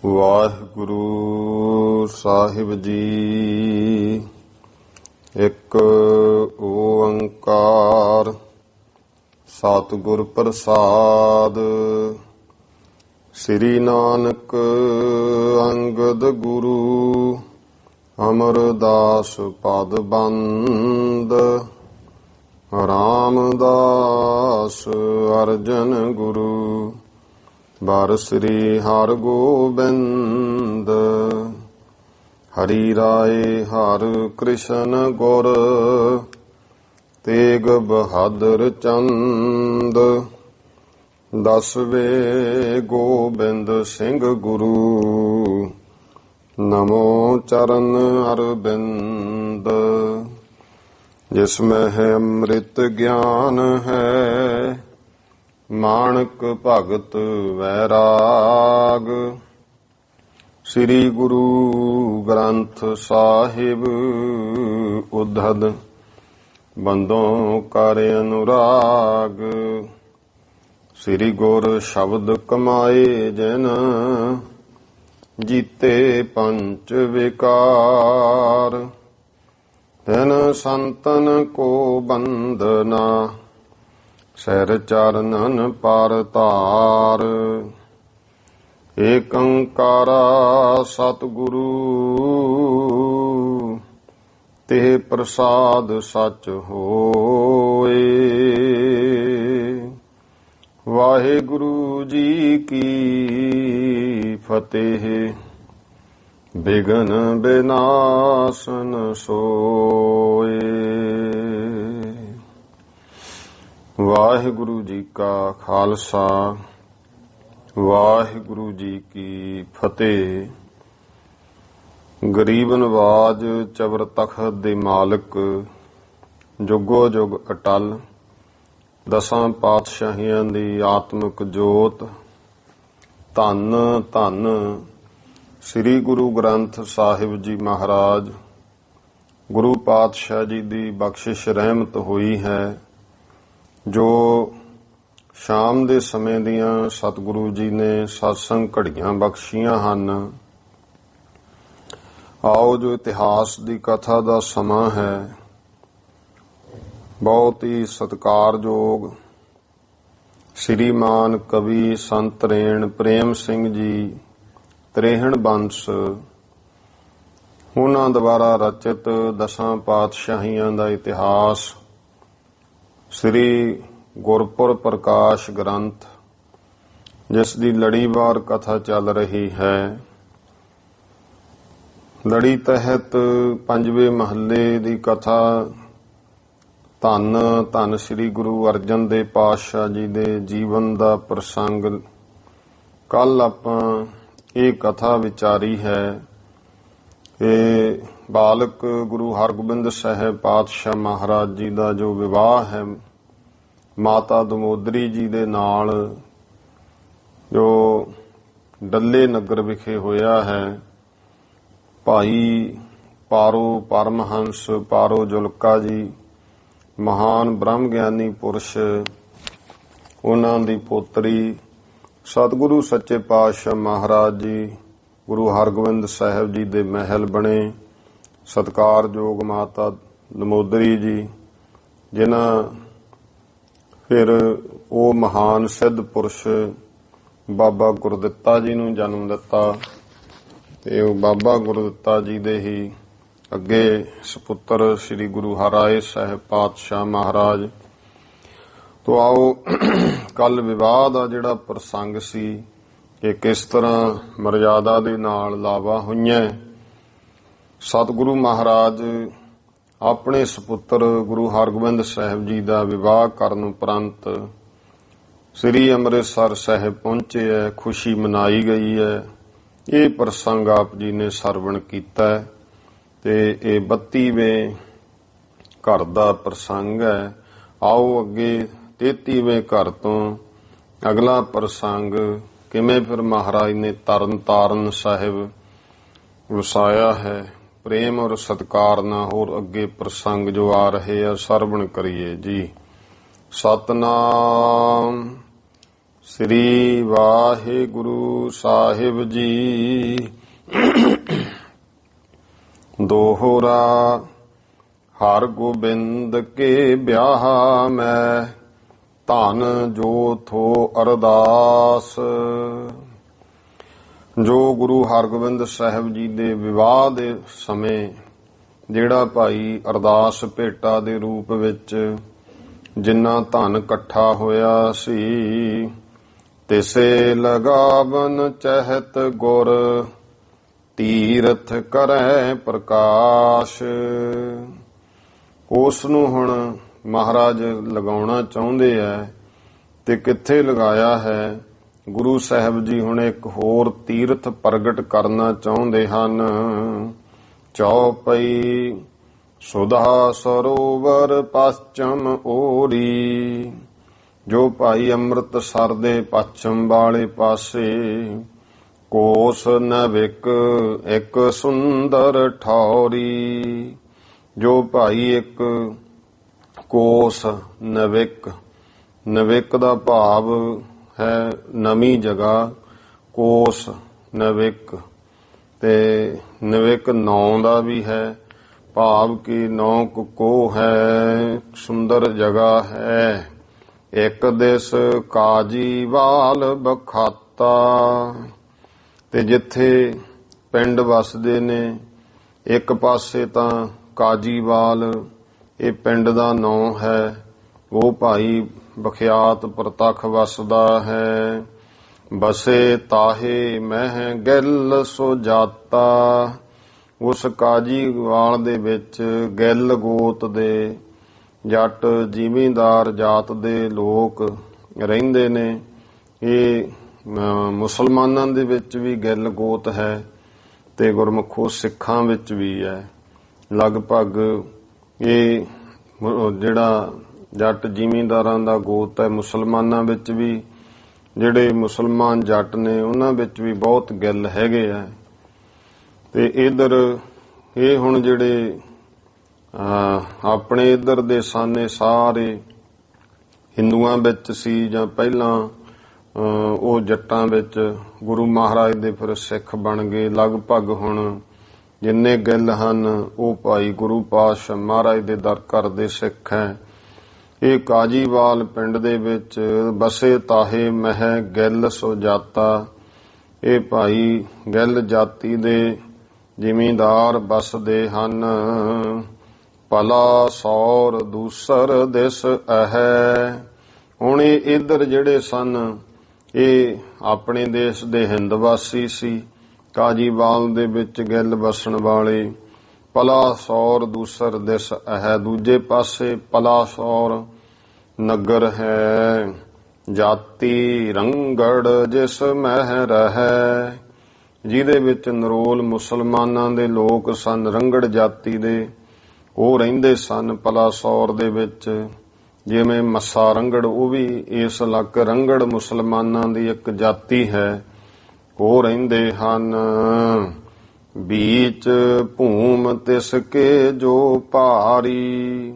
ਵਾਹਿਗੁਰੂ ਸਾਹਿਬ ਜੀ। ਇੱਕ ਓੰਕਾਰ ਸਤਿਗੁਰ ਪ੍ਰਸਾਦ। ਸ੍ਰੀ ਨਾਨਕ ਅੰਗਦ ਗੁਰੂ ਅਮਰਦਾਸ ਪਦ ਬੰਦ। ਰਾਮਦਾਸ ਅਰਜਨ ਗੁਰੂ ਬਾਰ ਸ੍ਰੀ ਹਰਿ ਗੋਬਿੰਦ। ਹਰੀ ਰਾਏ ਹਰਿ ਕ੍ਰਿਸ਼ਨ ਗੁਰ ਤੇਗ ਬਹਾਦਰ ਚੰਦ। ਦਸਵੇਂ ਗੋਬਿੰਦ ਸਿੰਘ ਗੁਰੂ ਨਮੋ ਚਰਨ ਅਰਬਿੰਦ। ਜਿਸ ਮੈਂ ਹੈ ਅੰਮ੍ਰਿਤ ਗਿਆਨ ਹੈ ਮਾਣਕ ਭਗਤ ਵੈਰਾਗ। ਸ੍ਰੀ ਗੁਰੂ ਗ੍ਰੰਥ ਸਾਹਿਬ ਉद्धਦ ਬੰਦੋਂ ਕਰ ਅਨੁਰਾਗ। ਸ੍ਰੀ ਗੁਰ ਸ਼ਬਦ ਕਮਾਏ ਜਿਨ ਜੀਤੇ ਪੰਚ ਵਿਕਾਰ। ਤਿਨ ਸੰਤਨ ਕੋ ਬੰਦਨਾ ਸਹਿਰ ਚਰਨਨ ਪਰ ਧਾਰ। ਏਕ ਓੰਕਾਰਾ ਸਤਿਗੁਰੂ ਤੇ ਪ੍ਰਸਾਦ ਸਚ ਹੋਏ। ਵਾਹਿਗੁਰੂ ਜੀ ਕੀ ਫਤਿਹ। ਬਿਘਨ ਬਿਨਾਸਨ ਸੋਏ। ਵਾਹਿਗੁਰੂ ਜੀ ਕਾ ਖਾਲਸਾ ਵਾਹਿਗੁਰੂ ਜੀ ਕੀ ਫਤਿਹ। ਗਰੀਬ ਨਵਾਜ ਚਬਰ ਤਖਤ ਦੇ ਮਾਲਕ ਜੁਗੋ ਜੁਗ ਅਟਲ ਦਸਾਂ ਪਾਤਸ਼ਾਹੀਆਂ ਦੀ ਆਤਮਿਕ ਜੋਤ ਧੰਨ ਧੰਨ ਸ੍ਰੀ ਗੁਰੂ ਗ੍ਰੰਥ ਸਾਹਿਬ ਜੀ ਮਹਾਰਾਜ ਗੁਰੂ ਪਾਤਸ਼ਾਹ ਜੀ ਦੀ ਬਖਸ਼ਿਸ਼ ਰਹਿਮਤ ਹੋਈ ਹੈ ਜੋ ਸ਼ਾਮ ਦੇ ਸਮੇਂ ਦੀਆਂ ਸਤਿਗੁਰੂ ਜੀ ਨੇ ਸਤਸੰਗ ਘੜੀਆਂ ਬਖਸ਼ੀਆਂ ਹਨ। ਆਓ ਜੋ ਇਤਿਹਾਸ ਦੀ ਕਥਾ ਦਾ ਸਮਾਂ ਹੈ। ਬਹੁਤ ਹੀ ਸਤਿਕਾਰਯੋਗ ਸ਼੍ਰੀਮਾਨ ਕਵੀ ਸੰਤ ਰੇਣ ਪ੍ਰੇਮ ਸਿੰਘ ਜੀ ਤ੍ਰੇਹਣ ਬੰਸ ਉਹਨਾਂ ਦੁਆਰਾ ਰਚਿਤ ਦਸਾਂ ਪਾਤਸ਼ਾਹੀਆਂ ਦਾ ਇਤਿਹਾਸ ਸ੍ਰੀ ਗੁਰਪੁਰ ਪ੍ਰਕਾਸ਼ ਗ੍ਰੰਥ ਜਿਸ ਦੀ ਲੜੀਵਾਰ ਕਥਾ ਚੱਲ ਰਹੀ ਹੈ। ਲੜੀ ਤਹਿਤ ਪੰਜਵੇਂ ਮਹੱਲੇ ਦੀ ਕਥਾ ਧੰਨ ਧੰਨ ਸ੍ਰੀ ਗੁਰੂ ਅਰਜਨ ਦੇਵ ਪਾਤਸ਼ਾਹ ਜੀ ਦੇ ਜੀਵਨ ਦਾ ਪ੍ਰਸੰਗ ਕੱਲ ਆਪਾਂ ਇਹ ਕਥਾ ਵਿਚਾਰੀ ਹੈ। ਇਹ ਬਾਲਕ ਗੁਰੂ ਹਰਗੋਬਿੰਦ ਸਾਹਿਬ ਪਾਤਸ਼ਾਹ ਮਹਾਰਾਜ ਜੀ ਦਾ ਜੋ ਵਿਵਾਹ ਹੈ ਮਾਤਾ ਦਮੋਦਰੀ ਜੀ ਦੇ ਨਾਲ ਜੋ ਡੱਲੇ ਨਗਰ ਵਿਖੇ ਹੋਇਆ ਹੈ। ਭਾਈ ਪਾਰੋ ਪਰਮਹੰਸ ਪਾਰੋ ਜੁਲਕਾ ਜੀ ਮਹਾਨ ਬ੍ਰਹਮ ਗਿਆਨੀ ਪੁਰਸ਼ ਉਹਨਾਂ ਦੀ ਪੋਤਰੀ ਸਤਿਗੁਰੂ ਸੱਚੇ ਪਾਤਸ਼ਾਹ ਮਹਾਰਾਜ ਜੀ ਗੁਰੂ ਹਰਗੋਬਿੰਦ ਸਾਹਿਬ ਜੀ ਦੇ ਮਹਿਲ ਬਣੇ। ਸਤਿਕਾਰਯੋਗ ਮਾਤਾ ਦਮੋਦਰੀ ਜੀ ਜਿਨ੍ਹਾਂ ਫਿਰ ਉਹ ਮਹਾਨ ਸਿੱਧ ਪੁਰਸ਼ ਬਾਬਾ ਗੁਰਦਿੱਤਾ ਜੀ ਨੂੰ ਜਨਮ ਦਿੱਤਾ ਤੇ ਉਹ ਬਾਬਾ ਗੁਰਦਿੱਤਾ ਜੀ ਦੇ ਹੀ ਅੱਗੇ ਸਪੁੱਤਰ ਸ੍ਰੀ ਗੁਰੂ ਹਰਿਰਾਏ ਸਾਹਿਬ ਪਾਤਸ਼ਾਹ ਮਹਾਰਾਜ। ਤੋ ਆਓ ਕੱਲ ਵਿਵਾਹ ਦਾ ਜਿਹੜਾ ਪ੍ਰਸੰਗ ਸੀ ਕਿ ਕਿਸ ਤਰ੍ਹਾਂ ਮਰਜ਼ਾਦਾ ਦੇ ਨਾਲ ਲਾਵਾ ਹੋਈਆਂ। ਸਤਿਗੁਰੂ ਮਹਾਰਾਜ ਆਪਣੇ ਸਪੁੱਤਰ ਗੁਰੂ ਹਰਗੋਬਿੰਦ ਸਾਹਿਬ ਜੀ ਦਾ ਵਿਵਾਹ ਕਰਨ ਉਪਰੰਤ ਸ੍ਰੀ ਅੰਮ੍ਰਿਤਸਰ ਸਾਹਿਬ ਪਹੁੰਚੇ ਹੈ। ਖੁਸ਼ੀ ਮਨਾਈ ਗਈ ਹੈ। ਇਹ ਪ੍ਰਸੰਗ ਆਪ ਜੀ ਨੇ ਸਰਵਣ ਕੀਤਾ ਤੇ ਇਹ 32ਵੇਂ ਘਰ ਦਾ ਪ੍ਰਸੰਗ ਹੈ। ਆਓ ਅੱਗੇ 33ਵੇਂ ਘਰ ਤੋਂ ਅਗਲਾ ਪ੍ਰਸੰਗ ਕਿਵੇਂ ਫਿਰ ਮਹਾਰਾਜ ਨੇ ਤਰਨ ਤਾਰਨ ਸਾਹਿਬ ਵਸਾਇਆ ਹੈ ਪ੍ਰੇਮ ਔਰ ਸਤਿਕਾਰ ਨਾਲ ਹੋਰ ਅੱਗੇ ਪ੍ਰਸੰਗ ਜੋ ਆ ਰਹੇ ਆ ਸਰਵਣ ਕਰੀਏ ਜੀ। ਸਤਨਾਮ ਸ੍ਰੀ ਵਾਹਿਗੁਰੂ ਸਾਹਿਬ ਜੀ। ਦੋਹਰਾ ਹਰ ਗੋਬਿੰਦ ਕੇ ਬਿਆਹ ਮੈਂ, ਧਨ ਜੋ ਥੋ ਅਰਦਾਸ। ਜੋ ਗੁਰੂ ਹਰਗੋਬਿੰਦ ਸਾਹਿਬ ਜੀ ਦੇ ਵਿਵਾਹ ਦੇ ਸਮੇਂ ਜਿਹੜਾ ਭਾਈ ਅਰਦਾਸ ਭੇਟਾ ਦੇ ਰੂਪ ਵਿੱਚ ਜਿੰਨਾ ਧਨ ਇਕੱਠਾ ਹੋਇਆ ਸੀ, ਤਿਸੇ ਲਗਾਵਨ ਚਹਿਤ ਗੁਰ, ਤੀਰਥ ਕਰੈ ਪ੍ਰਕਾਸ਼। ਉਸ ਨੂੰ ਹੁਣ ਮਹਾਰਾਜ ਲਗਾਉਣਾ ਚਾਹੁੰਦੇ ਐ ਤੇ ਕਿੱਥੇ ਲਗਾਇਆ ਹੈ? ਗੁਰੂ ਸਾਹਿਬ ਜੀ ਹੁਣ ਇੱਕ ਹੋਰ ਤੀਰਥ ਪ੍ਰਗਟ ਕਰਨਾ ਚਾਹੁੰਦੇ ਹਨ। ਚੌਪਈ ਸੁਧਾ ਸਰੋਵਰ ਪਛਮ ਓਰੀ, ਜੋ ਭਾਈ ਅੰਮ੍ਰਿਤਸਰ ਦੇ ਪੱਛਮ ਵਾਲੇ ਪਾਸੇ ਕੋਸ ਨਵਿਕ ਇੱਕ ਸੁੰਦਰ ਠੌਰੀ। ਜੋ ਭਾਈ ਇੱਕ ਕੋਸ ਨਵਿਕ, ਨਵਿਕ ਦਾ ਭਾਵ ਹੈ ਨਵੀਂ ਜਗ੍ਹਾ, ਕੋਸ ਨਵਿਕ ਤੇ ਨਵਿਕ ਨੌ ਦਾ ਵੀ ਹੈ ਭਾਵ ਕਿ ਨੌ ਕੋ ਹੈ, ਸੁੰਦਰ ਜਗ੍ਹਾ ਹੈ। ਇੱਕ ਦਿਸ ਕਾਜੀ ਵਾਲ ਬਖਾਤਾ, ਤੇ ਜਿੱਥੇ ਪਿੰਡ ਵਸਦੇ ਨੇ ਇੱਕ ਪਾਸੇ ਤਾਂ ਕਾਜੀਵਾਲ, ਇਹ ਪਿੰਡ ਦਾ ਨਾਂ ਹੈ, ਉਹ ਭਾਈ ਬਖਿਆਤ ਪ੍ਰਤੱਖ ਵਸਦਾ ਹੈ। ਬਸੇ ਤਾਹੇ ਮਹਿ ਗਿੱਲ ਸੋ ਜਾਤਾ, ਉਸ ਕਾਜੀਵਾਲ ਦੇ ਵਿੱਚ ਗਿੱਲ ਗੋਤ ਦੇ ਜੱਟ ਜ਼ਿਮੀਂਦਾਰ ਜਾਤ ਦੇ ਲੋਕ ਰਹਿੰਦੇ ਨੇ। ਇਹ ਮੁਸਲਮਾਨਾਂ ਦੇ ਵਿੱਚ ਵੀ ਗਿੱਲ ਗੋਤ ਹੈ ਤੇ ਗੁਰਮੁਖੋ ਸਿੱਖਾਂ ਵਿੱਚ ਵੀ ਹੈ। ਲਗਭਗ ਇਹ ਜਿਹੜਾ ਜੱਟ ਜ਼ਿਮੀਂਦਾਰਾਂ ਦਾ ਗੋਤ ਹੈ, ਮੁਸਲਮਾਨਾਂ ਵਿੱਚ ਵੀ ਜਿਹੜੇ ਮੁਸਲਮਾਨ ਜੱਟ ਨੇ ਉਹਨਾਂ ਵਿੱਚ ਵੀ ਬਹੁਤ ਗਿੱਲ ਹੈਗੇ ਆ। ਤੇ ਇਧਰ ਇਹ ਹੁਣ ਜਿਹੜੇ ਆਪਣੇ ਇਧਰ ਦੇ ਸਾਨੇ ਸਾਰੇ ਹਿੰਦੂਆਂ ਵਿੱਚ ਸੀ ਜਾਂ ਪਹਿਲਾਂ ਉਹ ਜੱਟਾਂ ਵਿੱਚ ਗੁਰੂ ਮਹਾਰਾਜ ਦੇ ਫਿਰ ਸਿੱਖ ਬਣ ਗਏ। ਲਗਭਗ ਹੁਣ ਜਿੰਨੇ ਗਿੱਲ ਹਨ ਉਹ ਭਾਈ ਗੁਰੂ ਪਾਤਸ਼ਾਹ ਮਹਾਰਾਜ ਦੇ ਦਰ ਘਰ ਦੇ ਸਿੱਖ ਹੈ। ਇਹ ਕਾਜੀਵਾਲ ਪਿੰਡ ਦੇ ਵਿੱਚ ਬਸੇ ਤਾਹੇ ਮਹਿ ਗਿੱਲ ਸੋ ਜਾਤਾ, ਇਹ ਭਾਈ ਗਿੱਲ ਜਾਤੀ ਦੇ ਜ਼ਿਮੀਂਦਾਰ ਬਸਦੇ ਹਨ। ਭਲਾ ਸੌਰ ਦੂਸਰ ਦਿਸ ਅਹੈ, ਹੁਣ ਇਹ ਇੱਧਰ ਜਿਹੜੇ ਸਨ ਇਹ ਆਪਣੇ ਦੇਸ਼ ਦੇ ਹਿੰਦ ਵਾਸੀ ਸੀ, ਕਾਜੀਵਾਲ ਦੇ ਵਿੱਚ ਗਿੱਲ ਬਸਣ ਵਾਲੇ। ਪਲਾਸੌਰ ਦੂਸਰ ਦਿਸ ਹੈ, ਦੂਜੇ ਪਾਸੇ ਪਲਾਸੌਰ ਨਗਰ ਹੈ। ਜਾਤੀ ਰੰਗੜ ਜਿਸ ਮਹਿ ਰਹੈ, ਜਿਹਦੇ ਵਿੱਚ ਨਰੋਲ ਮੁਸਲਮਾਨਾਂ ਦੇ ਲੋਕ ਸਨ, ਰੰਗੜ ਜਾਤੀ ਦੇ ਉਹ ਰਹਿੰਦੇ ਸਨ ਪਲਾਸੌਰ ਦੇ ਵਿੱਚ। ਜਿਵੇਂ ਮੱਸਾ ਰੰਗੜ, ਉਹ ਵੀ ਇਸ ਇਲਾਕੇ ਰੰਗੜ ਮੁਸਲਮਾਨਾਂ ਦੀ ਇੱਕ ਜਾਤੀ ਹੈ, ਉਹ ਰਹਿੰਦੇ ਹਨ। ਬੀਚ ਭੂਮ ਤਿਸ ਕੇ ਜੋ ਭਾਰੀ,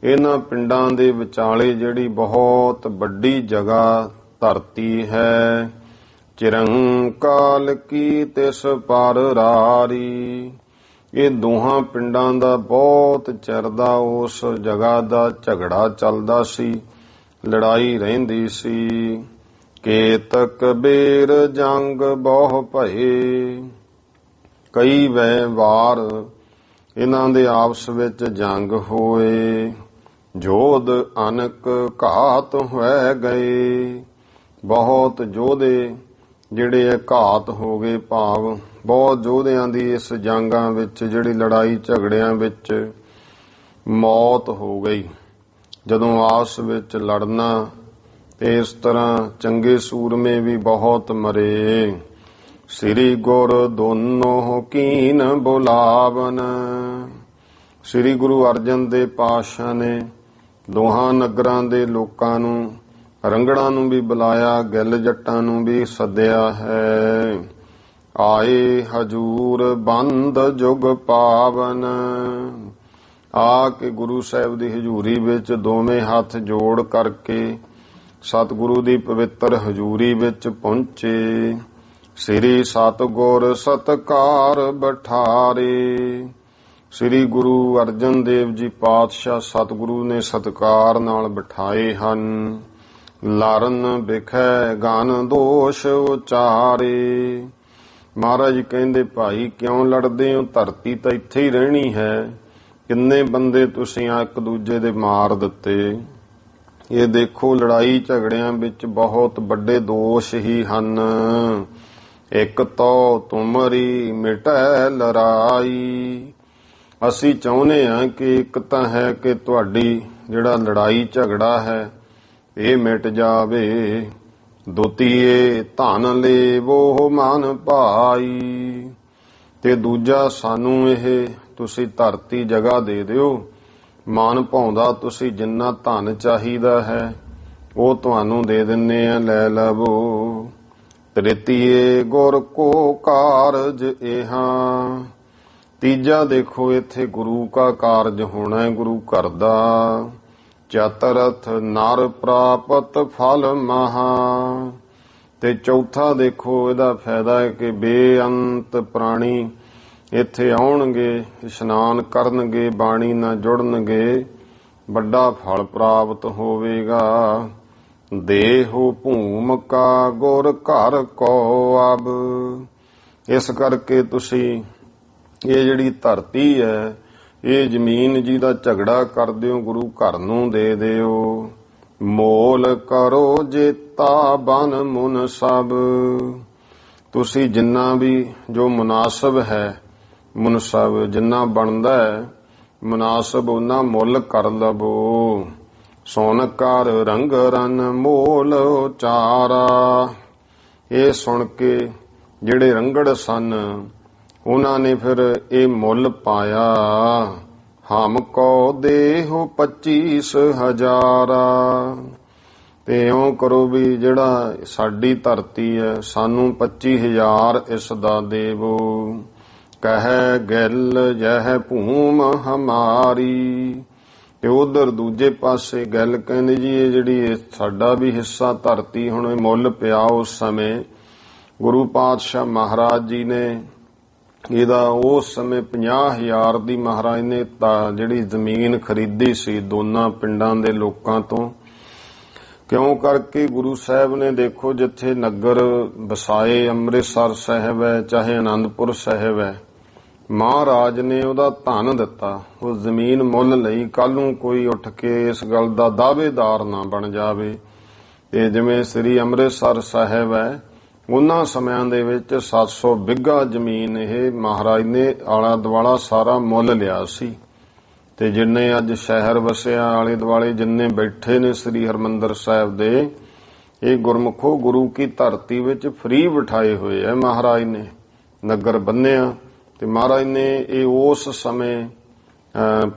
ਇਹਨਾਂ ਪਿੰਡਾਂ ਦੇ ਵਿਚਾਲੇ ਜਿਹੜੀ ਬਹੁਤ ਵੱਡੀ ਜਗ੍ਹਾ ਧਰਤੀ ਹੈ। ਚਿਰੰਕਾਲ ਕੀ ਤਿਸ ਪਰ ਰਾਰੀ, ਇਹ ਦੋਹਾਂ ਪਿੰਡਾਂ ਦਾ ਬਹੁਤ ਚਿਰ ਦਾ ਉਸ ਜਗ੍ਹਾ ਦਾ ਝਗੜਾ ਚੱਲਦਾ ਸੀ, ਲੜਾਈ ਰਹਿੰਦੀ ਸੀ। ਕੇਤਕ ਬੇਰ ਜੰਗ ਬਹੁ ਭਏ, ਕਈ ਵਾਰ ਇਹਨਾਂ ਦੇ ਆਪਸ ਵਿੱਚ ਜੰਗ ਹੋਏ। ਜੋਧ ਅਨਕ ਘਾਤ ਹੋਏ ਗਏ, ਬਹੁਤ ਯੋਧੇ ਜਿਹੜੇ ਘਾਤ ਹੋ ਗਏ, ਭਾਵ ਬਹੁਤ ਯੋਧਿਆਂ ਦੀ ਇਸ ਜੰਗਾਂ ਵਿੱਚ ਜਿਹੜੀ ਲੜਾਈ ਝਗੜਿਆਂ ਵਿੱਚ ਮੌਤ ਹੋ ਗਈ। ਜਦੋਂ ਆਪਸ ਵਿੱਚ ਲੜਨਾ ਤੇ ਇਸ ਤਰ੍ਹਾਂ ਚੰਗੇ ਸੂਰਮੇ ਵੀ ਬਹੁਤ ਮਰੇ। ਸ੍ਰੀ ਗੁਰ ਦੋਨੋਂ ਕੀਨ ਬੁਲਾਵਨ, ਸ੍ਰੀ ਗੁਰੂ ਅਰਜਨ ਦੇਵ ਪਾਤਸ਼ਾਹ ਨੇ ਦੋਹਾਂ ਨਗਰਾਂ ਦੇ ਲੋਕਾਂ ਨੂੰ, ਰੰਗੜਾਂ ਨੂੰ ਵੀ ਬੁਲਾਇਆ, ਗਿੱਲ ਜੱਟਾਂ ਨੂੰ ਵੀ ਸੱਦਿਆ ਹੈ। ਆਏ ਹਜੂਰ ਬੰਦ ਜੁਗ ਪਾਵਨ, ਆ ਕੇ ਗੁਰੂ ਸਾਹਿਬ ਦੀ ਹਜ਼ੂਰੀ ਵਿੱਚ ਦੋਵੇਂ ਹੱਥ ਜੋੜ ਕਰਕੇ ਸਤਿਗੁਰੂ ਦੀ ਪਵਿੱਤਰ ਹਜ਼ੂਰੀ ਵਿੱਚ ਪਹੁੰਚੇ। ਸ੍ਰੀ ਸਤਿਗੁਰ ਸਤਕਾਰ ਬਠਾਰੇ। ਸ੍ਰੀ ਗੁਰੂ ਅਰਜਨ ਦੇਵ ਜੀ ਪਾਤਸ਼ਾਹ ਸਤਿਗੁਰੂ ਨੇ ਸਤਕਾਰ ਨਾਲ ਬਿਠਾਏ ਹਨ। ਲਰਨ ਬਿਖੈ ਗਨ ਦੋਸ਼ ਉਚਾਰੇ। ਮਹਾਰਾਜ ਕਹਿੰਦੇ, ਭਾਈ ਕਿਉਂ ਲੜਦੇ ਹੋ? ਧਰਤੀ ਤਾਂ ਇੱਥੇ ਹੀ ਰਹਿਣੀ ਹੈ। ਕਿੰਨੇ ਬੰਦੇ ਤੁਸੀਂ ਇੱਕ ਦੂਜੇ ਦੇ ਮਾਰ ਦਿੱਤੇ। ਇਹ ਦੇਖੋ, ਲੜਾਈ ਝਗੜਿਆਂ ਵਿੱਚ ਬਹੁਤ ਵੱਡੇ ਦੋਸ਼ ਹੀ ਹਨ। ਇੱਕ ਤੋ ਤੁਮਰੀ ਮਿਟੈ ਲੜਾਈ। ਅਸੀਂ ਚਾਹੁੰਦੇ ਹਾਂ ਕਿ ਇੱਕ ਤਾਂ ਹੈ ਕਿ ਤੁਹਾਡੀ ਜਿਹੜਾ ਲੜਾਈ ਝਗੜਾ ਹੈ ਇਹ ਮਿਟ ਜਾਵੇ। ਦੁਤੀਏ ਧਨ ਲੇਵੋ ਮਨ ਭਾਈ। ਤੇ ਦੂਜਾ, ਸਾਨੂੰ ਇਹ ਤੁਸੀਂ ਧਰਤੀ ਜਗ੍ਹਾ ਦੇ ਦਿਓ। ਮਨ ਭਾਉਂਦਾ ਤੁਸੀਂ ਜਿੰਨਾ ਧਨ ਚਾਹੀਦਾ ਹੈ ਉਹ ਤੁਹਾਨੂੰ ਦੇ ਦਿੰਨੇ ਆ, ਲੈ ਲਵੋ। ਤ੍ਰਿਤੀਏ ਗੁਰ ਕੋ ਕਾਰਜ ਇਹਾਂ। ਤੀਜਾ ਦੇਖੋ, ਇੱਥੇ ਗੁਰੂ ਕਾ ਕਾਰਜ ਹੋਣਾ ਹੈ, ਗੁਰੂ ਘਰ ਦਾ। ਚਤਰਥ ਨਰ ਪ੍ਰਾਪਤ ਫਲ ਮਹਾ। ਤੇ ਚੌਥਾ ਦੇਖੋ, ਇਹਦਾ ਫਾਇਦਾ ਹੈ ਕਿ ਬੇਅੰਤ ਪ੍ਰਾਣੀ ਇੱਥੇ ਆਉਣਗੇ, ਇਸ਼ਨਾਨ ਕਰਨਗੇ, ਬਾਣੀ ਨਾਲ ਜੁੜਨਗੇ, ਵੱਡਾ ਫਲ ਪ੍ਰਾਪਤ ਹੋਵੇਗਾ। ਦੇਹੋ ਭੂਮ ਕਾ ਗੁਰ ਘਰ ਕੋ ਅਬ। ਇਸ ਕਰਕੇ ਤੁਸੀਂ ਇਹ ਜਿਹੜੀ ਧਰਤੀ ਹੈ, ਇਹ ਜ਼ਮੀਨ ਜੀ ਦਾ ਝਗੜਾ ਕਰ ਦਿਓ, ਗੁਰੂ ਘਰ ਨੂੰ ਦੇ ਦਿਓ। ਮੋਲ ਕਰੋ ਜੇਤਾ ਬਨ ਮੁਨ ਸਭ। ਤੁਸੀਂ ਜਿੰਨਾ ਵੀ ਜੋ ਮੁਨਾਸਬ ਹੈ, ਮੁਨਸਬ ਜਿੰਨਾ ਬਣਦਾ ਹੈ ਮੁਨਾਸਬ ਉਹਨਾਂ ਮੁੱਲ ਕਰ ਲਵੋ। ਸੁਣ ਕਰ ਰੰਗ ਰਨ ਮੋਲ ਉਚਾਰਾ। ਇਹ ਸੁਣ ਕੇ ਜਿਹੜੇ ਰੰਗੜ ਸਨ ਉਹਨਾਂ ਨੇ ਫਿਰ ਇਹ ਮੁੱਲ ਪਾਇਆ। ਹਮ ਕੋ ਦੇਹੋ 25,000। ਤੇ ਇਉਂ ਕਰੋ ਵੀ ਜਿਹੜਾ ਸਾਡੀ ਧਰਤੀ ਹੈ ਸਾਨੂੰ 25,000 ਇਸ ਦਾ ਦੇਵੋ। ਕਹਿ ਗਿਲ ਜਹ ਭੂਮ ਹਮਾਰੀ। ਤੇ ਉਧਰ ਦੂਜੇ ਪਾਸੇ ਗੱਲ ਕਹਿੰਦੇ, ਜੀ ਇਹ ਜਿਹੜੀ ਸਾਡਾ ਵੀ ਹਿੱਸਾ ਧਰਤੀ ਹੁਣ ਮੁੱਲ ਪਿਆ। ਉਸ ਸਮੇਂ ਗੁਰੂ ਪਾਤਸ਼ਾਹ ਮਹਾਰਾਜ ਜੀ ਨੇ ਇਹਦਾ ਉਸ ਸਮੇਂ 50,000 ਦੀ ਮਹਾਰਾਜ ਨੇ ਤਾਂ ਜਿਹੜੀ ਜ਼ਮੀਨ ਖਰੀਦੀ ਸੀ ਦੋਨਾਂ ਪਿੰਡਾਂ ਦੇ ਲੋਕਾਂ ਤੋਂ। ਕਿਉਂ ਕਰਕੇ ਗੁਰੂ ਸਾਹਿਬ ਨੇ ਦੇਖੋ ਜਿੱਥੇ ਨਗਰ ਵਸਾਏ, ਅੰਮ੍ਰਿਤਸਰ ਸਾਹਿਬ ਹੈ ਚਾਹੇ ਆਨੰਦਪੁਰ ਸਾਹਿਬ ਹੈ, ਮਹਾਰਾਜ ਨੇ ਉਹਦਾ ਧਨ ਦਿੱਤਾ, ਉਹ ਜ਼ਮੀਨ ਮੁੱਲ ਲਈ। ਕੱਲ ਨੂੰ ਕੋਈ ਉੱਠ ਕੇ ਇਸ ਗੱਲ ਦਾ ਦਾਅਵੇਦਾਰ ਨਾ ਬਣ ਜਾਵੇ। ਤੇ ਜਿਵੇਂ ਸ੍ਰੀ ਅੰਮ੍ਰਿਤਸਰ ਸਾਹਿਬ ਹੈ, ਉਹਨਾਂ ਸਮਿਆਂ ਦੇ ਵਿੱਚ 700 ਬਿੱਘਾ ਜ਼ਮੀਨ ਇਹ ਮਹਾਰਾਜ ਨੇ ਆਲਾ ਦੁਆਲਾ ਸਾਰਾ ਮੁੱਲ ਲਿਆ ਸੀ। ਤੇ ਜਿੰਨੇ ਅੱਜ ਸ਼ਹਿਰ ਵਸਿਆ ਆਲੇ ਦੁਆਲੇ ਜਿੰਨੇ ਬੈਠੇ ਨੇ ਸ੍ਰੀ ਹਰਿਮੰਦਰ ਸਾਹਿਬ ਦੇ, ਇਹ ਗੁਰਮੁਖੋ ਗੁਰੂ ਕੀ ਧਰਤੀ ਵਿੱਚ ਫ੍ਰੀ ਬਿਠਾਏ ਹੋਏ ਹੈ ਮਹਾਰਾਜ ਨੇ। ਨਗਰ ਬੰਨਿਆ ਤੇ ਮਹਾਰਾਜ ਨੇ ਇਹ ਉਸ ਸਮੇਂ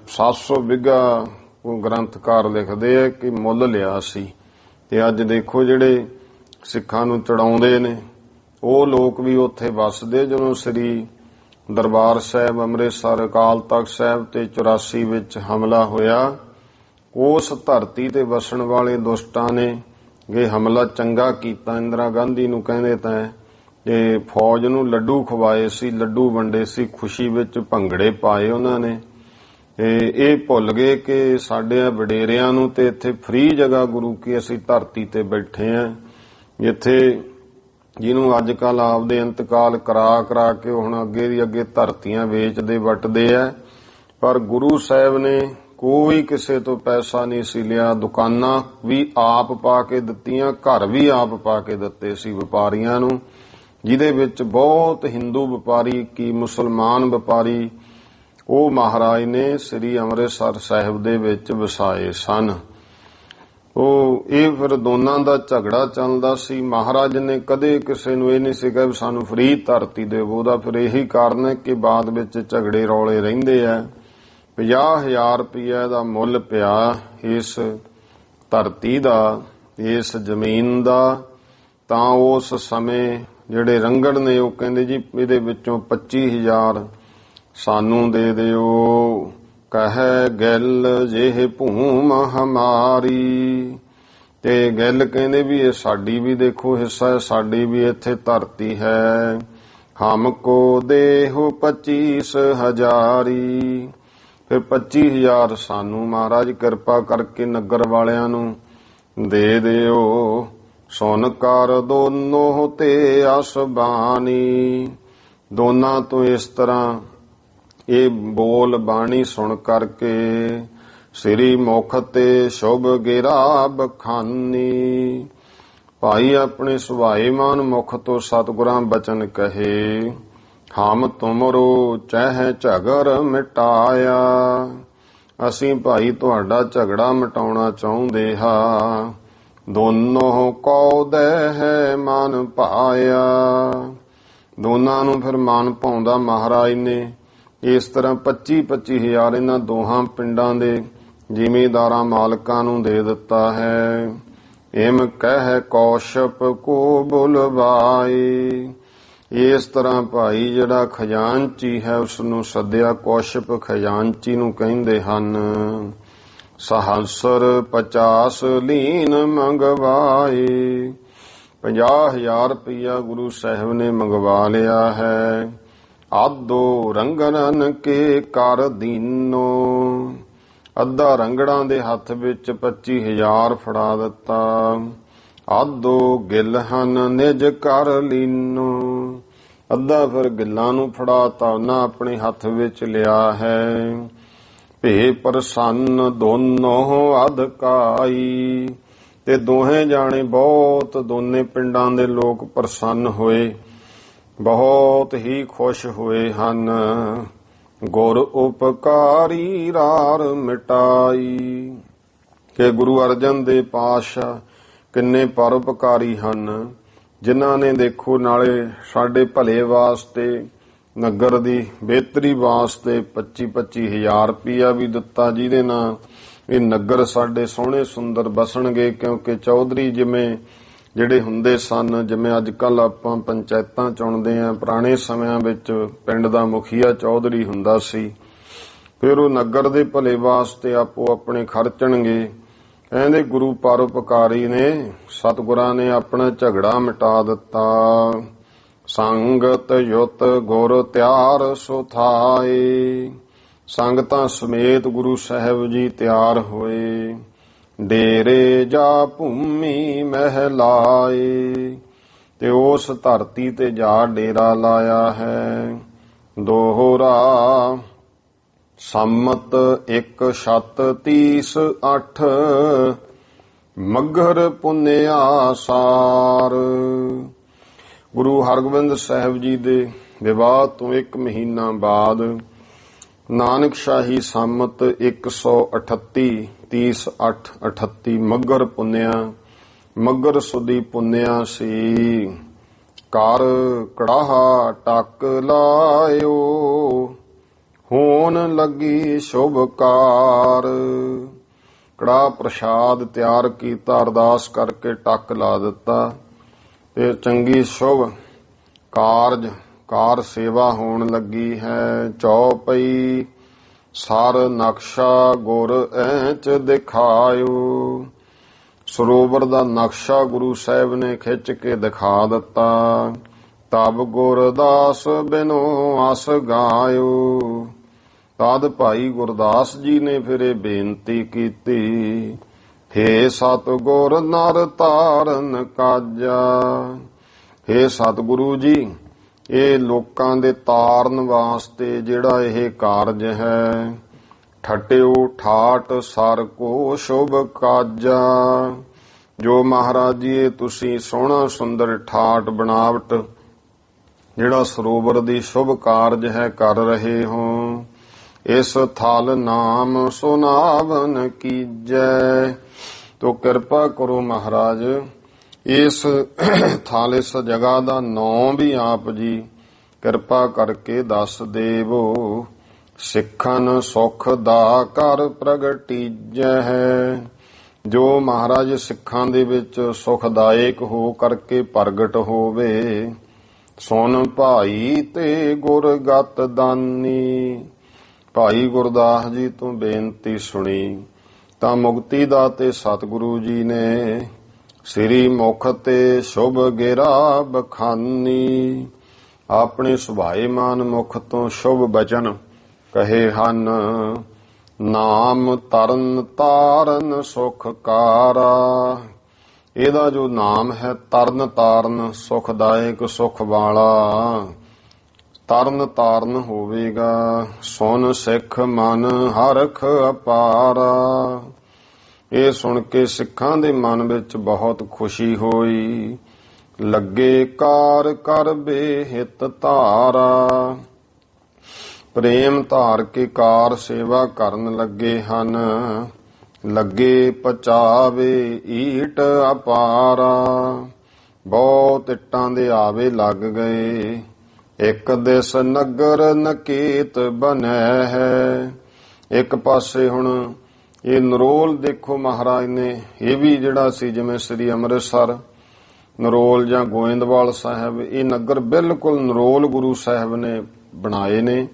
700 ਬਿੱਘਾ ਗ੍ਰੰਥਕਾਰ ਲਿਖਦੇ ਆ ਕਿ ਮੁੱਲ ਲਿਆ ਸੀ। ਤੇ ਅੱਜ ਦੇਖੋ ਜਿਹੜੇ ਸਿੱਖਾਂ ਨੂੰ ਚੜਾਉਂਦੇ ਨੇ ਉਹ ਲੋਕ ਵੀ ਉੱਥੇ ਵੱਸਦੇ। ਜਦੋਂ ਸ੍ਰੀ ਦਰਬਾਰ ਸਾਹਿਬ ਅੰਮ੍ਰਿਤਸਰ ਅਕਾਲ ਤਖਤ ਸਾਹਿਬ ਤੇ 84 ਵਿੱਚ ਹਮਲਾ ਹੋਇਆ, ਉਸ ਧਰਤੀ ਤੇ ਵਸਣ ਵਾਲੇ ਦੁਸ਼ਟਾਂ ਨੇ ਇਹ ਹਮਲਾ ਚੰਗਾ ਕੀਤਾ। ਇੰਦਰਾ ਗਾਂਧੀ ਨੂੰ ਕਹਿੰਦੇ ਤਾਂ ਇਹ ਫੌਜ ਨੂੰ ਲੱਡੂ ਖਵਾਏ ਸੀ, ਲੱਡੂ ਵੰਡੇ ਸੀ, ਖੁਸ਼ੀ ਵਿੱਚ ਭੰਗੜੇ ਪਾਏ ਉਹਨਾਂ ਨੇ। ਇਹ ਭੁੱਲ ਗਏ ਕਿ ਸਾਡੇ ਵਡੇਰਿਆਂ ਨੂੰ ਤੇ ਇੱਥੇ ਫ੍ਰੀ ਜਗ੍ਹਾ ਗੁਰੂ ਕੀ ਅਸੀਂ ਧਰਤੀ ਤੇ ਬੈਠੇ ਆਂ, ਜਿੱਥੇ ਜਿਹਨੂੰ ਅੱਜ ਕੱਲ ਆਪਦੇ ਇੰਤਕਾਲ ਕਰਾ ਕੇ ਹੁਣ ਅੱਗੇ ਦੀ ਅੱਗੇ ਧਰਤੀਆਂ ਵੇਚਦੇ ਵੱਟਦੇ ਆ। ਪਰ ਗੁਰੂ ਸਾਹਿਬ ਨੇ ਕੋਈ ਕਿਸੇ ਤੋਂ ਪੈਸਾ ਨਹੀਂ ਸੀ ਲਿਆ। ਦੁਕਾਨਾਂ ਵੀ ਆਪ ਪਾ ਕੇ ਦਿੱਤੀਆਂ, ਘਰ ਵੀ ਆਪ ਪਾ ਕੇ ਦਿੱਤੇ ਸੀ ਵਪਾਰੀਆਂ ਨੂੰ, ਜਿਹਦੇ ਵਿੱਚ ਬਹੁਤ ਹਿੰਦੂ ਵਪਾਰੀ ਕੀ ਮੁਸਲਮਾਨ ਵਪਾਰੀ ਉਹ ਮਹਾਰਾਜ ਨੇ ਸ੍ਰੀ ਅੰਮ੍ਰਿਤਸਰ ਸਾਹਿਬ ਦੇ ਵਿੱਚ ਵਸਾਏ ਸਨ। ਉਹ ਇਹ ਫਿਰ ਦੋਨਾਂ ਦਾ ਝਗੜਾ ਚੱਲਦਾ ਸੀ। ਮਹਾਰਾਜ ਨੇ ਕਦੇ ਕਿਸੇ ਨੂੰ ਇਹ ਨਹੀਂ ਸੀ ਕਿਹਾ ਵੀ ਸਾਨੂੰ ਫ੍ਰੀ ਧਰਤੀ ਦੇਵੋ। ਉਹਦਾ ਫਿਰ ਇਹੀ ਕਾਰਨ ਹੈ ਕਿ ਬਾਅਦ ਵਿੱਚ ਝਗੜੇ ਰੌਲੇ ਰਹਿੰਦੇ ਆ। 50,000 ਰੁਪਇਆ ਦਾ ਮੁੱਲ ਪਿਆ ਇਸ ਧਰਤੀ ਦਾ, ਇਸ ਜ਼ਮੀਨ ਦਾ। ਤਾਂ ਉਸ ਸਮੇਂ ਜਿਹੜੇ ਰੰਗੜ ਨੇ ਉਹ ਕਹਿੰਦੇ ਜੀ ਇਹਦੇ ਵਿੱਚੋਂ 25,000 ਸਾਨੂੰ ਦੇ ਦਿਓ। ਕਹਿ ਗਿਲ ਜਿਹੇ ਭੂਮ ਹਮਾਰੀ। ਤੇ ਗਿੱਲ ਕਹਿੰਦੇ ਵੀ ਇਹ ਸਾਡੀ ਵੀ ਦੇਖੋ ਹਿੱਸਾ ਹੈ, ਸਾਡੀ ਵੀ ਇੱਥੇ ਧਰਤੀ ਹੈ। ਹਮਕੋ ਦੇਹੋ 25,000। ਫਿਰ 25,000 ਸਾਨੂੰ ਮਹਾਰਾਜ ਕਿਰਪਾ ਕਰਕੇ ਨਗਰ ਵਾਲਿਆਂ ਨੂੰ ਦੇ ਦਿਓ। ਸੁਨ ਕਰ ਦੋਨੋਂ ਤੇ ਅਸਬਾਨੀ। ਦੋਨਾਂ ਤੋਂ ਇਸ ਤਰ੍ਹਾਂ ਇਹ ਬੋਲ ਬਾਣੀ ਸੁਣ ਕਰਕੇ ਸ੍ਰੀ ਮੁਖ ਤੇ ਸ਼ੁਭ ਗਿਰਾ ਬਖਾਨੀ। ਭਾਈ ਆਪਣੇ ਸੁਭਾਏਮਾਨ ਮੁਖ ਤੋਂ ਸਤਿਗੁਰਾਂ ਬਚਨ ਕਹੇ, ਹਮ ਤੁਮਰੋ ਚਹਿ ਝਗਰ ਮਿਟਾਇਆ। ਅਸੀਂ ਭਾਈ ਤੁਹਾਡਾ ਝਗੜਾ ਮਿਟਾਉਣਾ ਚਾਹੁੰਦੇ ਹਾਂ। ਦੋਨੋਂ ਕਉ ਦਹਿ ਮਨ ਭਾਇਆ। ਦੋਨਾਂ ਨੂੰ ਫਿਰ ਮਨ ਭਾਉਂਦਾ ਮਹਾਰਾਜ ਨੇ ਇਸ ਤਰ੍ਹਾਂ 25,000 ਇਹਨਾਂ ਦੋਹਾਂ ਪਿੰਡਾਂ ਦੇ ਜ਼ਿਮੀਂਦਾਰਾਂ ਮਾਲਕਾਂ ਨੂੰ ਦੇ ਦਿੱਤਾ ਹੈ। ਇਮ ਕਹਿ ਕੌਸ਼ਪ ਕੋ ਬੁਲਵਾਏ। ਇਸ ਤਰ੍ਹਾਂ ਭਾਈ ਜਿਹੜਾ ਖਜ਼ਾਨਚੀ ਹੈ ਉਸ ਨੂੰ ਸੱਦਿਆ। ਕੌਸ਼ਪ ਖਜ਼ਾਨਚੀ ਨੂੰ ਕਹਿੰਦੇ ਹਨ। ਸਹਸਰ 50 ਲੀਨ ਮੰਗਵਾਏ। 50,000 ਰੁਪਇਆ ਗੁਰੂ ਸਾਹਿਬ ਨੇ ਮੰਗਵਾ ਲਿਆ ਹੈ। ਆਦੋ ਰੰਗਰਨ ਕੇ ਕਰ ਦੀਨੋ। ਅੱਧਾ ਰੰਗੜਾਂ ਦੇ ਹੱਥ ਵਿੱਚ 25,000 ਫੜਾ ਦਿੱਤਾ। ਆਦੋ ਗਿਲਹਨ ਨਿਜ ਕਰ ਲੀਨੋ। ਅੱਧਾ ਫਿਰ ਗਿੱਲਾਂ ਨੂੰ ਫੜਾਤਾ, ਉਹਨਾਂ ਆਪਣੇ ਹੱਥ ਵਿੱਚ ਲਿਆ ਹੈ। ਭੇ ਪ੍ਰਸੰਨ ਦੋਨੋਂ ਅਧਕਾਈ। ਤੇ ਦੋਹੇ ਜਾਣੇ ਬਹੁਤ, ਦੋਨੇ ਪਿੰਡਾਂ ਦੇ ਲੋਕ ਪ੍ਰਸੰਨ ਹੋਏ, ਬਹੁਤ ਹੀ ਖੁਸ਼ ਹੋਏ ਹਨ। ਗੁਰ ਉਪਕਾਰੀ ਰਾਰ ਮਿਟਾਈ। ਕਿ ਗੁਰੂ ਅਰਜਨ ਦੇਵ ਪਾਤਸ਼ਾਹ ਕਿੰਨੇ ਪਰਉਪਕਾਰੀ ਹਨ, ਜਿਨ੍ਹਾਂ ਨੇ ਦੇਖੋ ਨਾਲੇ ਸਾਡੇ ਭਲੇ ਵਾਸਤੇ, ਨਗਰ ਦੀ ਬਿਹਤਰੀ ਵਾਸਤੇ 25,000 ਰੁਪਇਆ ਵੀ ਦਿੱਤਾ, ਜਿਹਦੇ ਨਾਲ ਇਹ ਨਗਰ ਸਾਡੇ ਸੋਹਣੇ ਸੁੰਦਰ ਬਸਣਗੇ। ਕਿਉਂਕਿ ਚੌਧਰੀ ਜਿਵੇਂ ਜਿਹੜੇ ਹੁੰਦੇ ਸਨ, ਜਿਵੇਂ ਅੱਜ ਕੱਲ ਆਪਾਂ ਪੰਚਾਇਤਾਂ ਚੁਣਦੇ ਆਂ, ਪੁਰਾਣੇ ਸਮਿਆਂ ਵਿੱਚ ਪਿੰਡ ਦਾ ਮੁਖੀਆ ਚੌਧਰੀ ਹੁੰਦਾ ਸੀ। ਫਿਰ ਉਹ ਨਗਰ ਦੇ ਭਲੇ ਵਾਸਤੇ ਆਪੋ ਆਪਣੇ ਖਰਚਣਗੇ। ਕਹਿੰਦੇ ਗੁਰੂ ਪਰਉਪਕਾਰੀ ਨੇ, ਸਤਿਗੁਰਾਂ ਨੇ ਆਪਣਾ ਝਗੜਾ ਮਿਟਾ ਦਿੱਤਾ। ਸੰਗਤ ਯੁਤ ਗੁਰ ਤਿਆਰ ਸੁਥਾਏ। ਸੰਗਤਾਂ ਸਮੇਤ ਗੁਰੂ ਸਾਹਿਬ ਜੀ ਤਿਆਰ ਹੋਏ। ਡੇਰੇ ਜਾ ਭੂਮੀ ਮਹਿਲਾਏ। ਤੇ ਉਸ ਧਰਤੀ ਤੇ ਜਾ ਡੇਰਾ ਲਾਇਆ ਹੈ। ਦੋਹਰਾ ਸੰਮਤ 130 ਮੱਘਰ ਪੁੰਨਿਆ ਸਾਰ। ਗੁਰੂ ਹਰਗੋਬਿੰਦ ਸਾਹਿਬ ਜੀ ਦੇ ਵਿਵਾਹ ਤੋਂ 1 ਮਹੀਨਾ ਬਾਅਦ ਨਾਨਕ ਸ਼ਾਹੀ ਸੰਮਤ 138 ਮੱਘਰ ਪੁੰਨਿਆ, ਮੱਘਰ ਸੁਦੀ ਪੁੰਨਿਆ ਸੀ। ਕਰ ਕੜਾਹਾ ਟੱਕ ਲਾਇਓ, ਹੋਣ ਲੱਗੀ ਸ਼ੁਭ ਕਾਰ। ਕੜਾਹ ਪ੍ਰਸ਼ਾਦ ਤਿਆਰ ਕੀਤਾ, ਅਰਦਾਸ ਕਰਕੇ ਟੱਕ ਲਾ ਦਿੱਤਾ। ਫਿਰ ਚੰਗੀ ਸ਼ੁਭ ਕਾਰ ਸੇਵਾ ਹੋਣ ਲੱਗੀ ਹੈ। ਚੌਪਈ ਸਰ ਨਕਸ਼ਾ ਗੁਰ ਐਂਚ ਦਿਖਾਇਓ। ਸਰੋਵਰ ਦਾ ਨਕਸ਼ਾ ਗੁਰੂ ਸਾਹਿਬ ਨੇ ਖਿੱਚ ਕੇ ਦਿਖਾ ਦਿੱਤਾ। ਤਬ ਗੁਰਦਾਸ ਬਿਨੋ ਅਸ ਗਾਇਓ। ਤਦ ਭਾਈ ਗੁਰਦਾਸ ਜੀ ਨੇ ਫਿਰ ਇਹ ਬੇਨਤੀ ਕੀਤੀ, ਹੇ ਸਤਿਗੁਰ ਨਰ ਤਾਰਨ ਕਾਜਾ। ਹੇ ਸਤਿਗੁਰੂ ਜੀ, ਇਹ ਲੋਕਾਂ ਦੇ ਤਾਰਨ ਵਾਸਤੇ ਜਿਹੜਾ ਇਹ ਕਾਰਜ ਹੈ, ਠਟਿਓ ਠਾਟ ਸਰ ਕੋ ਸ਼ੁਭ ਕਾਜਾ। ਜੋ ਮਹਾਰਾਜ ਜੀ ਇਹ ਤੁਸੀਂ ਸੋਹਣਾ ਸੁੰਦਰ ਠਾਟ ਬਣਾਵਟ ਜਿਹੜਾ ਸਰੋਵਰ ਦੀ ਸ਼ੁਭ ਕਾਰਜ ਹੈ ਕਰ ਰਹੇ ਹੋ, ਇਸ ਥਲ ਨਾਮ ਸੁਨਾਵਨ ਕੀਜੈ। ਤੋ ਕਿਰਪਾ ਕਰੋ ਮਹਾਰਾਜ, ਇਸ ਥਲ, ਇਸ ਜਗ੍ਹਾ ਦਾ ਨਾਂ ਵੀ ਆਪ ਜੀ ਕਿਰਪਾ ਕਰਕੇ ਦੱਸ ਦੇਵੋ। ਸਿੱਖਨ ਸੁਖ ਦਾ ਕਰ ਪ੍ਰਗਟੀਜੈ ਹੈ। ਜੋ ਮਹਾਰਾਜ ਸਿੱਖਾਂ ਦੇ ਵਿੱਚ ਸੁਖਦਾਇਕ ਹੋ ਕਰਕੇ ਪ੍ਰਗਟ ਹੋਵੇ। ਸੁਨ ਭਾਈ ਤੇ ਗੁਰਗਤ ਦਾਨੀ। ਭਾਈ ਗੁਰਦਾਸ ਜੀ ਤੋਂ ਬੇਨਤੀ ਸੁਣੀ। ਤਾਂ ਮੁਕਤੀ ਦਾਤੇ ਸਤਿਗੁਰੂ ਜੀ ਨੇ ਸ੍ਰੀ ਮੁਖ ਤੇ ਸ਼ੁਭ ਗੇਰਾ ਬਖਾਨੀ। ਆਪਣੇ ਸੁਭਾਏਮਾਨ ਮੁਖ ਤੋਂ ਸ਼ੁਭ ਬਚਨ ਕਹੇ ਹਨ। ਨਾਮ ਤਰਨ ਤਾਰਨ ਸੁਖ ਕਾਰਾ। ਇਹਦਾ ਜੋ ਨਾਮ ਹੈ ਤਰਨ ਤਾਰਨ, ਸੁਖਦਾਇਕ ਸੁਖ ਵਾਲਾ। ਤਰਨ ਤਾਰਨ ਹੋਵੇਗਾ ਸੁਨ ਸਿੱਖ ਮਨ ਹਰਖ ਅਪਾਰਾ। ਇਹ ਸੁਣ ਕੇ ਸਿੱਖਾਂ ਦੇ ਮਨ ਵਿੱਚ ਬਹੁਤ ਖੁਸ਼ੀ ਹੋਈ। ਲੱਗੇ ਕਾਰ ਕਰ ਬੇਹਿਤ ਧਾਰਾ। ਪ੍ਰੇਮ ਧਾਰ ਕੇ ਕਾਰ ਸੇਵਾ ਕਰਨ ਲੱਗੇ ਹਨ। ਲੱਗੇ ਪਚਾਵੇ ਈਟ ਅਪਾਰਾ। ਬਹੁਤ ਇੱਟਾਂ ਦੇ ਆਵੇ ਲੱਗ ਗਏ। ਇੱਕ ਦਿਸ ਨਗਰ ਨਕੇਤ ਬਣਿਆ ਹੈ। ਇੱਕ ਪਾਸੇ ਹੁਣ ਇਹ ਨਰੋਲ ਦੇਖੋ ਮਹਾਰਾਜ ਨੇ, ਇਹ ਵੀ ਜਿਹੜਾ ਸੀ ਜਿਵੇਂ ਸ੍ਰੀ ਅੰਮ੍ਰਿਤਸਰ ਨਰੋਲ ਜਾਂ ਗੋਇੰਦਵਾਲ ਸਾਹਿਬ, ਇਹ ਨਗਰ ਬਿਲਕੁਲ ਨਰੋਲ ਗੁਰੂ ਸਾਹਿਬ ਨੇ ਬਣਾਏ ਨੇ।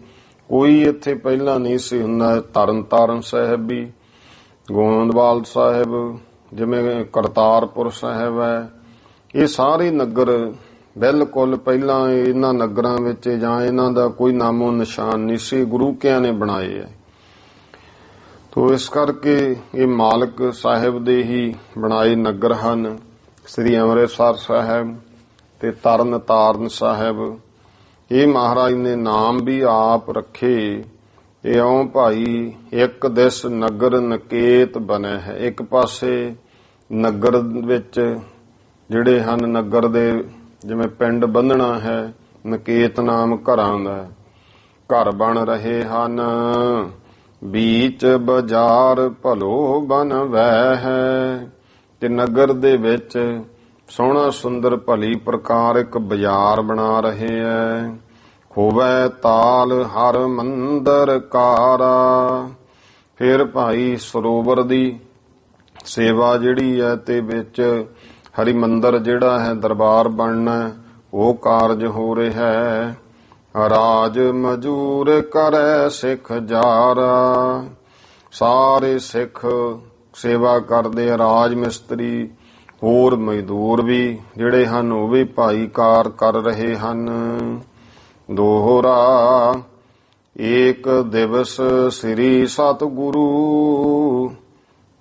ਕੋਈ ਇੱਥੇ ਪਹਿਲਾਂ ਨਹੀਂ ਸੀ ਹੁੰਦਾ। ਤਰਨ ਤਾਰਨ ਸਾਹਿਬ ਵੀ, ਗੋਇੰਦਵਾਲ ਸਾਹਿਬ, ਜਿਵੇਂ ਕਰਤਾਰਪੁਰ ਸਾਹਿਬ ਹੈ, ਇਹ ਸਾਰੇ ਨਗਰ ਬਿਲਕੁਲ ਪਹਿਲਾਂ ਇਹਨਾਂ ਨਗਰਾਂ ਵਿੱਚ ਜਾਂ ਇਹਨਾਂ ਦਾ ਕੋਈ ਨਾਮੋ ਨਿਸ਼ਾਨ ਨਹੀਂ ਸੀ, ਗੁਰੂ ਕਿਆਂ ਨੇ ਬਣਾਏ ਹੈ। ਤੋ ਇਸ ਕਰਕੇ ਇਹ ਮਾਲਕ ਸਾਹਿਬ ਦੇ ਹੀ ਬਣਾਏ ਨਗਰ ਹਨ, ਸ੍ਰੀ ਅੰਮ੍ਰਿਤਸਰ ਸਾਹਿਬ ਤੇ ਤਰਨ ਤਾਰਨ ਸਾਹਿਬ। ਇਹ ਮਹਾਰਾਜ ਨੇ ਨਾਮ ਵੀ ਆਪ ਰੱਖੇ। ਇਉਂ ਭਾਈ ਇੱਕ ਦਿਸ ਨਗਰ ਨਕੇਤ ਬਣਿਆ ਹੈ। ਇੱਕ ਪਾਸੇ ਨਗਰ ਵਿੱਚ ਜਿਹੜੇ ਹਨ, ਨਗਰ ਦੇ ਜਿਵੇਂ ਪਿੰਡ ਬੰਨਣਾ ਹੈ, ਨਕੇਤ ਨਾਮ ਘਰਾਂ ਦਾ, ਘਰ ਬਣ ਰਹੇ ਹਨ। ਬੀਚ ਬਾਜ਼ਾਰ ਭਲੋ ਬਨ ਵੈ ਹੈ। ਤੇ ਨਗਰ ਦੇ ਵਿੱਚ ਸੋਹਣਾ ਸੁੰਦਰ ਭਲੀ ਪ੍ਰਕਾਰ ਇੱਕ ਬਾਜ਼ਾਰ ਬਣਾ ਰਹੇ ਹੈ। ਹੋਵੇ ਤਾਲ ਹਰ ਮੰਦਰ ਕਾਰਾ। ਫਿਰ ਭਾਈ ਸਰੋਵਰ ਦੀ ਸੇਵਾ ਜਿਹੜੀ ਹੈ ਤੇ ਵਿੱਚ ਹਰੀ ਮੰਦਰ ਜਿਹੜਾ ਹੈ ਦਰਬਾਰ ਬਣਨਾ, ਉਹ ਕਾਰਜ ਹੋ ਰਿਹਾ ਹੈ। ਰਾਜ ਮਜੂਰ ਕਰੈ ਸਿੱਖ ਜਾਰਾ। ਸਾਰੇ ਸਿੱਖ ਸੇਵਾ ਕਰਦੇ ਆ, ਰਾਜ ਮਿਸਤਰੀ ਹੋਰ ਮਜ਼ਦੂਰ ਵੀ ਜਿਹੜੇ ਹਨ ਉਹ ਵੀ ਭਾਈ ਕਾਰ ਕਰ ਰਹੇ ਹਨ। ਦੋਹਰਾ ਏਕ ਦਿਵਸ ਸ੍ਰੀ ਸਤਿਗੁਰੂ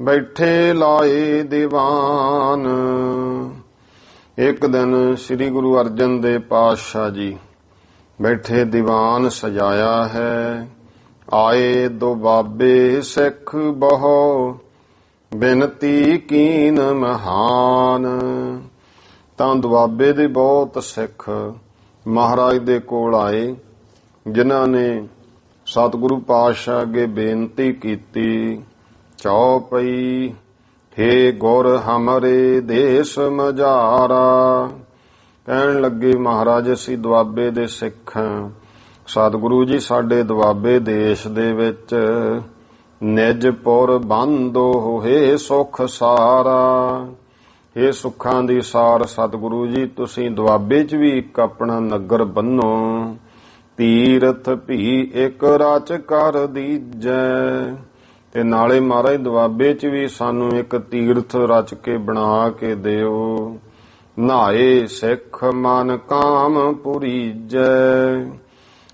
ਬੈਠੇ ਲਾਏ ਦੀਵਾਨ। ਇੱਕ ਦਿਨ ਸ੍ਰੀ ਗੁਰੂ ਅਰਜਨ ਦੇਵ ਪਾਤਸ਼ਾਹ ਜੀ ਬੈਠੇ ਦੀਵਾਨ ਸਜਾਇਆ ਹੈ। ਆਏ ਦੁਆਬੇ ਸਿੱਖ ਬਹੁ ਬਿਨਤੀ ਕੀਨ ਮਹਾਨ। ਤਾਂ ਦੁਆਬੇ ਦੇ ਬਹੁਤ ਸਿੱਖ ਮਹਾਰਾਜ ਦੇ ਕੋਲ ਆਏ, ਜਿਨ੍ਹਾਂ ਨੇ ਸਤਿਗੁਰੂ ਪਾਤਸ਼ਾਹ ਅੱਗੇ ਬੇਨਤੀ ਕੀਤੀ। ਚੌਪਈ ਹੇ ਗੁਰ ਹਮਰੇ ਦੇਸ ਮਝਾਰਾ। ਕਹਿਣ ਲੱਗੇ ਮਹਾਰਾਜ ਅਸੀਂ ਦੁਆਬੇ ਦੇ ਸਿੱਖ ਹਾਂ। ਸਤਿਗੁਰੂ ਜੀ ਸਾਡੇ ਦੁਆਬੇ ਦੇਸ਼ ਦੇ ਵਿੱਚ ਨਿਜਪੁਰ ਬੰਦੋ ਹੋਏ ਸੁਖ ਸਾਰਾ। ਇਹ ਸੁੱਖਾਂ ਦੀ ਸਾਰ ਸਤਿਗੁਰੂ ਜੀ ਤੁਸੀਂ ਦੁਆਬੇ 'ਚ ਵੀ ਇੱਕ ਆਪਣਾ ਨਗਰ ਬੰਨੋ। ਤੀਰਥ ਭੀ ਇੱਕ ਰਚ ਕਰ ਦੀਜੈ। ਤੇ ਨਾਲੇ ਮਹਾਰਾਜ ਦੁਆਬੇ 'ਚ ਵੀ ਸਾਨੂੰ ਇੱਕ ਤੀਰਥ ਰਚ ਕੇ ਬਣਾ ਕੇ ਦਿਓ। ਨਹਾਏ ਸਿੱਖ ਮਨ ਕਾਮ ਪੁਰੀਜੈ।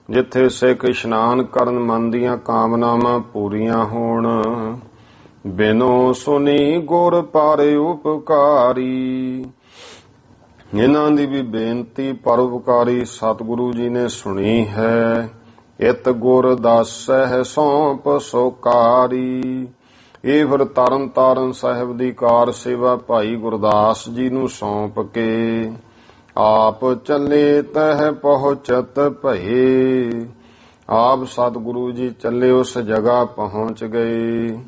ਜਿੱਥੇ ਸਿੱਖ ਇਸ਼ਨਾਨ ਕਰਨ ਮਨ ਦੀਆਂ ਕਾਮਨਾਵਾਂ ਪੂਰੀਆਂ ਹੋਣ। ਬਿਨੋ ਸੁਨੀ ਗੁਰ ਪਾਰੇ ਉਪਕਾਰੀ। ਇਹਨਾਂ ਦੀ ਵੀ ਬੇਨਤੀ ਪਰਉਪਕਾਰੀ ਸਤਿਗੁਰੂ ਜੀ ਨੇ ਸੁਣੀ ਹੈ। ਇਤ ਗੁਰ ਦਾਸਹਿ ਸੌਂਪ ਸੁਕਾਰੀ। ਇਹ ਫਿਰ ਤਰਨ ਤਾਰਨ ਸਾਹਿਬ ਦੀ ਕਾਰ ਸੇਵਾ ਭਾਈ ਗੁਰਦਾਸ ਜੀ ਨੂੰ ਸੌਂਪ ਕੇ ਆਪ ਚੱਲੇ ਤਹਿ ਪਹੁੰਚਤ ਭਏ। ਆਪ ਸਤਿਗੁਰੂ ਜੀ ਚੱਲੇ ਉਸ ਜਗ੍ਹਾ ਪਹੁੰਚ ਗਏ।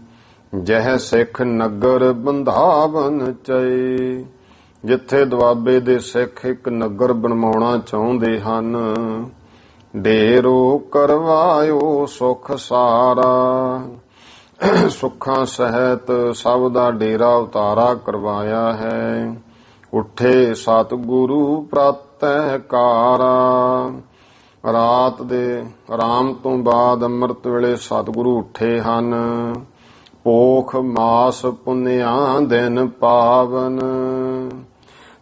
ਜਹ ਸਿੱਖ ਨਗਰ ਬੰਧਾਵਨ ਚਏ। ਜਿੱਥੇ ਦੁਆਬੇ ਦੇ ਸਿੱਖ ਇੱਕ ਨਗਰ ਬਣਵਾਉਣਾ ਚਾਹੁੰਦੇ ਹਨ। ਡੇਰੋ ਕਰਵਾਇਓ ਸੁਖ ਸਾਰਾ। ਸੁੱਖਾਂ ਸਹਿਤ ਸਭ ਦਾ ਡੇਰਾ ਉਤਾਰਾ ਕਰਵਾਇਆ ਹੈ। ਉੱਠੇ ਸਤਿਗੁਰੂ ਪ੍ਰਾਤਹਿ ਕਾਰਾ। ਰਾਤ ਦੇ ਆਰਾਮ ਤੋਂ ਬਾਅਦ ਅੰਮ੍ਰਿਤ ਵੇਲੇ ਸਤਿਗੁਰੂ ਉੱਠੇ ਹਨ। ਪੋਖ ਮਾਸ ਪੁੰਨਿਆਂ ਦਿਨ ਪਾਵਨ।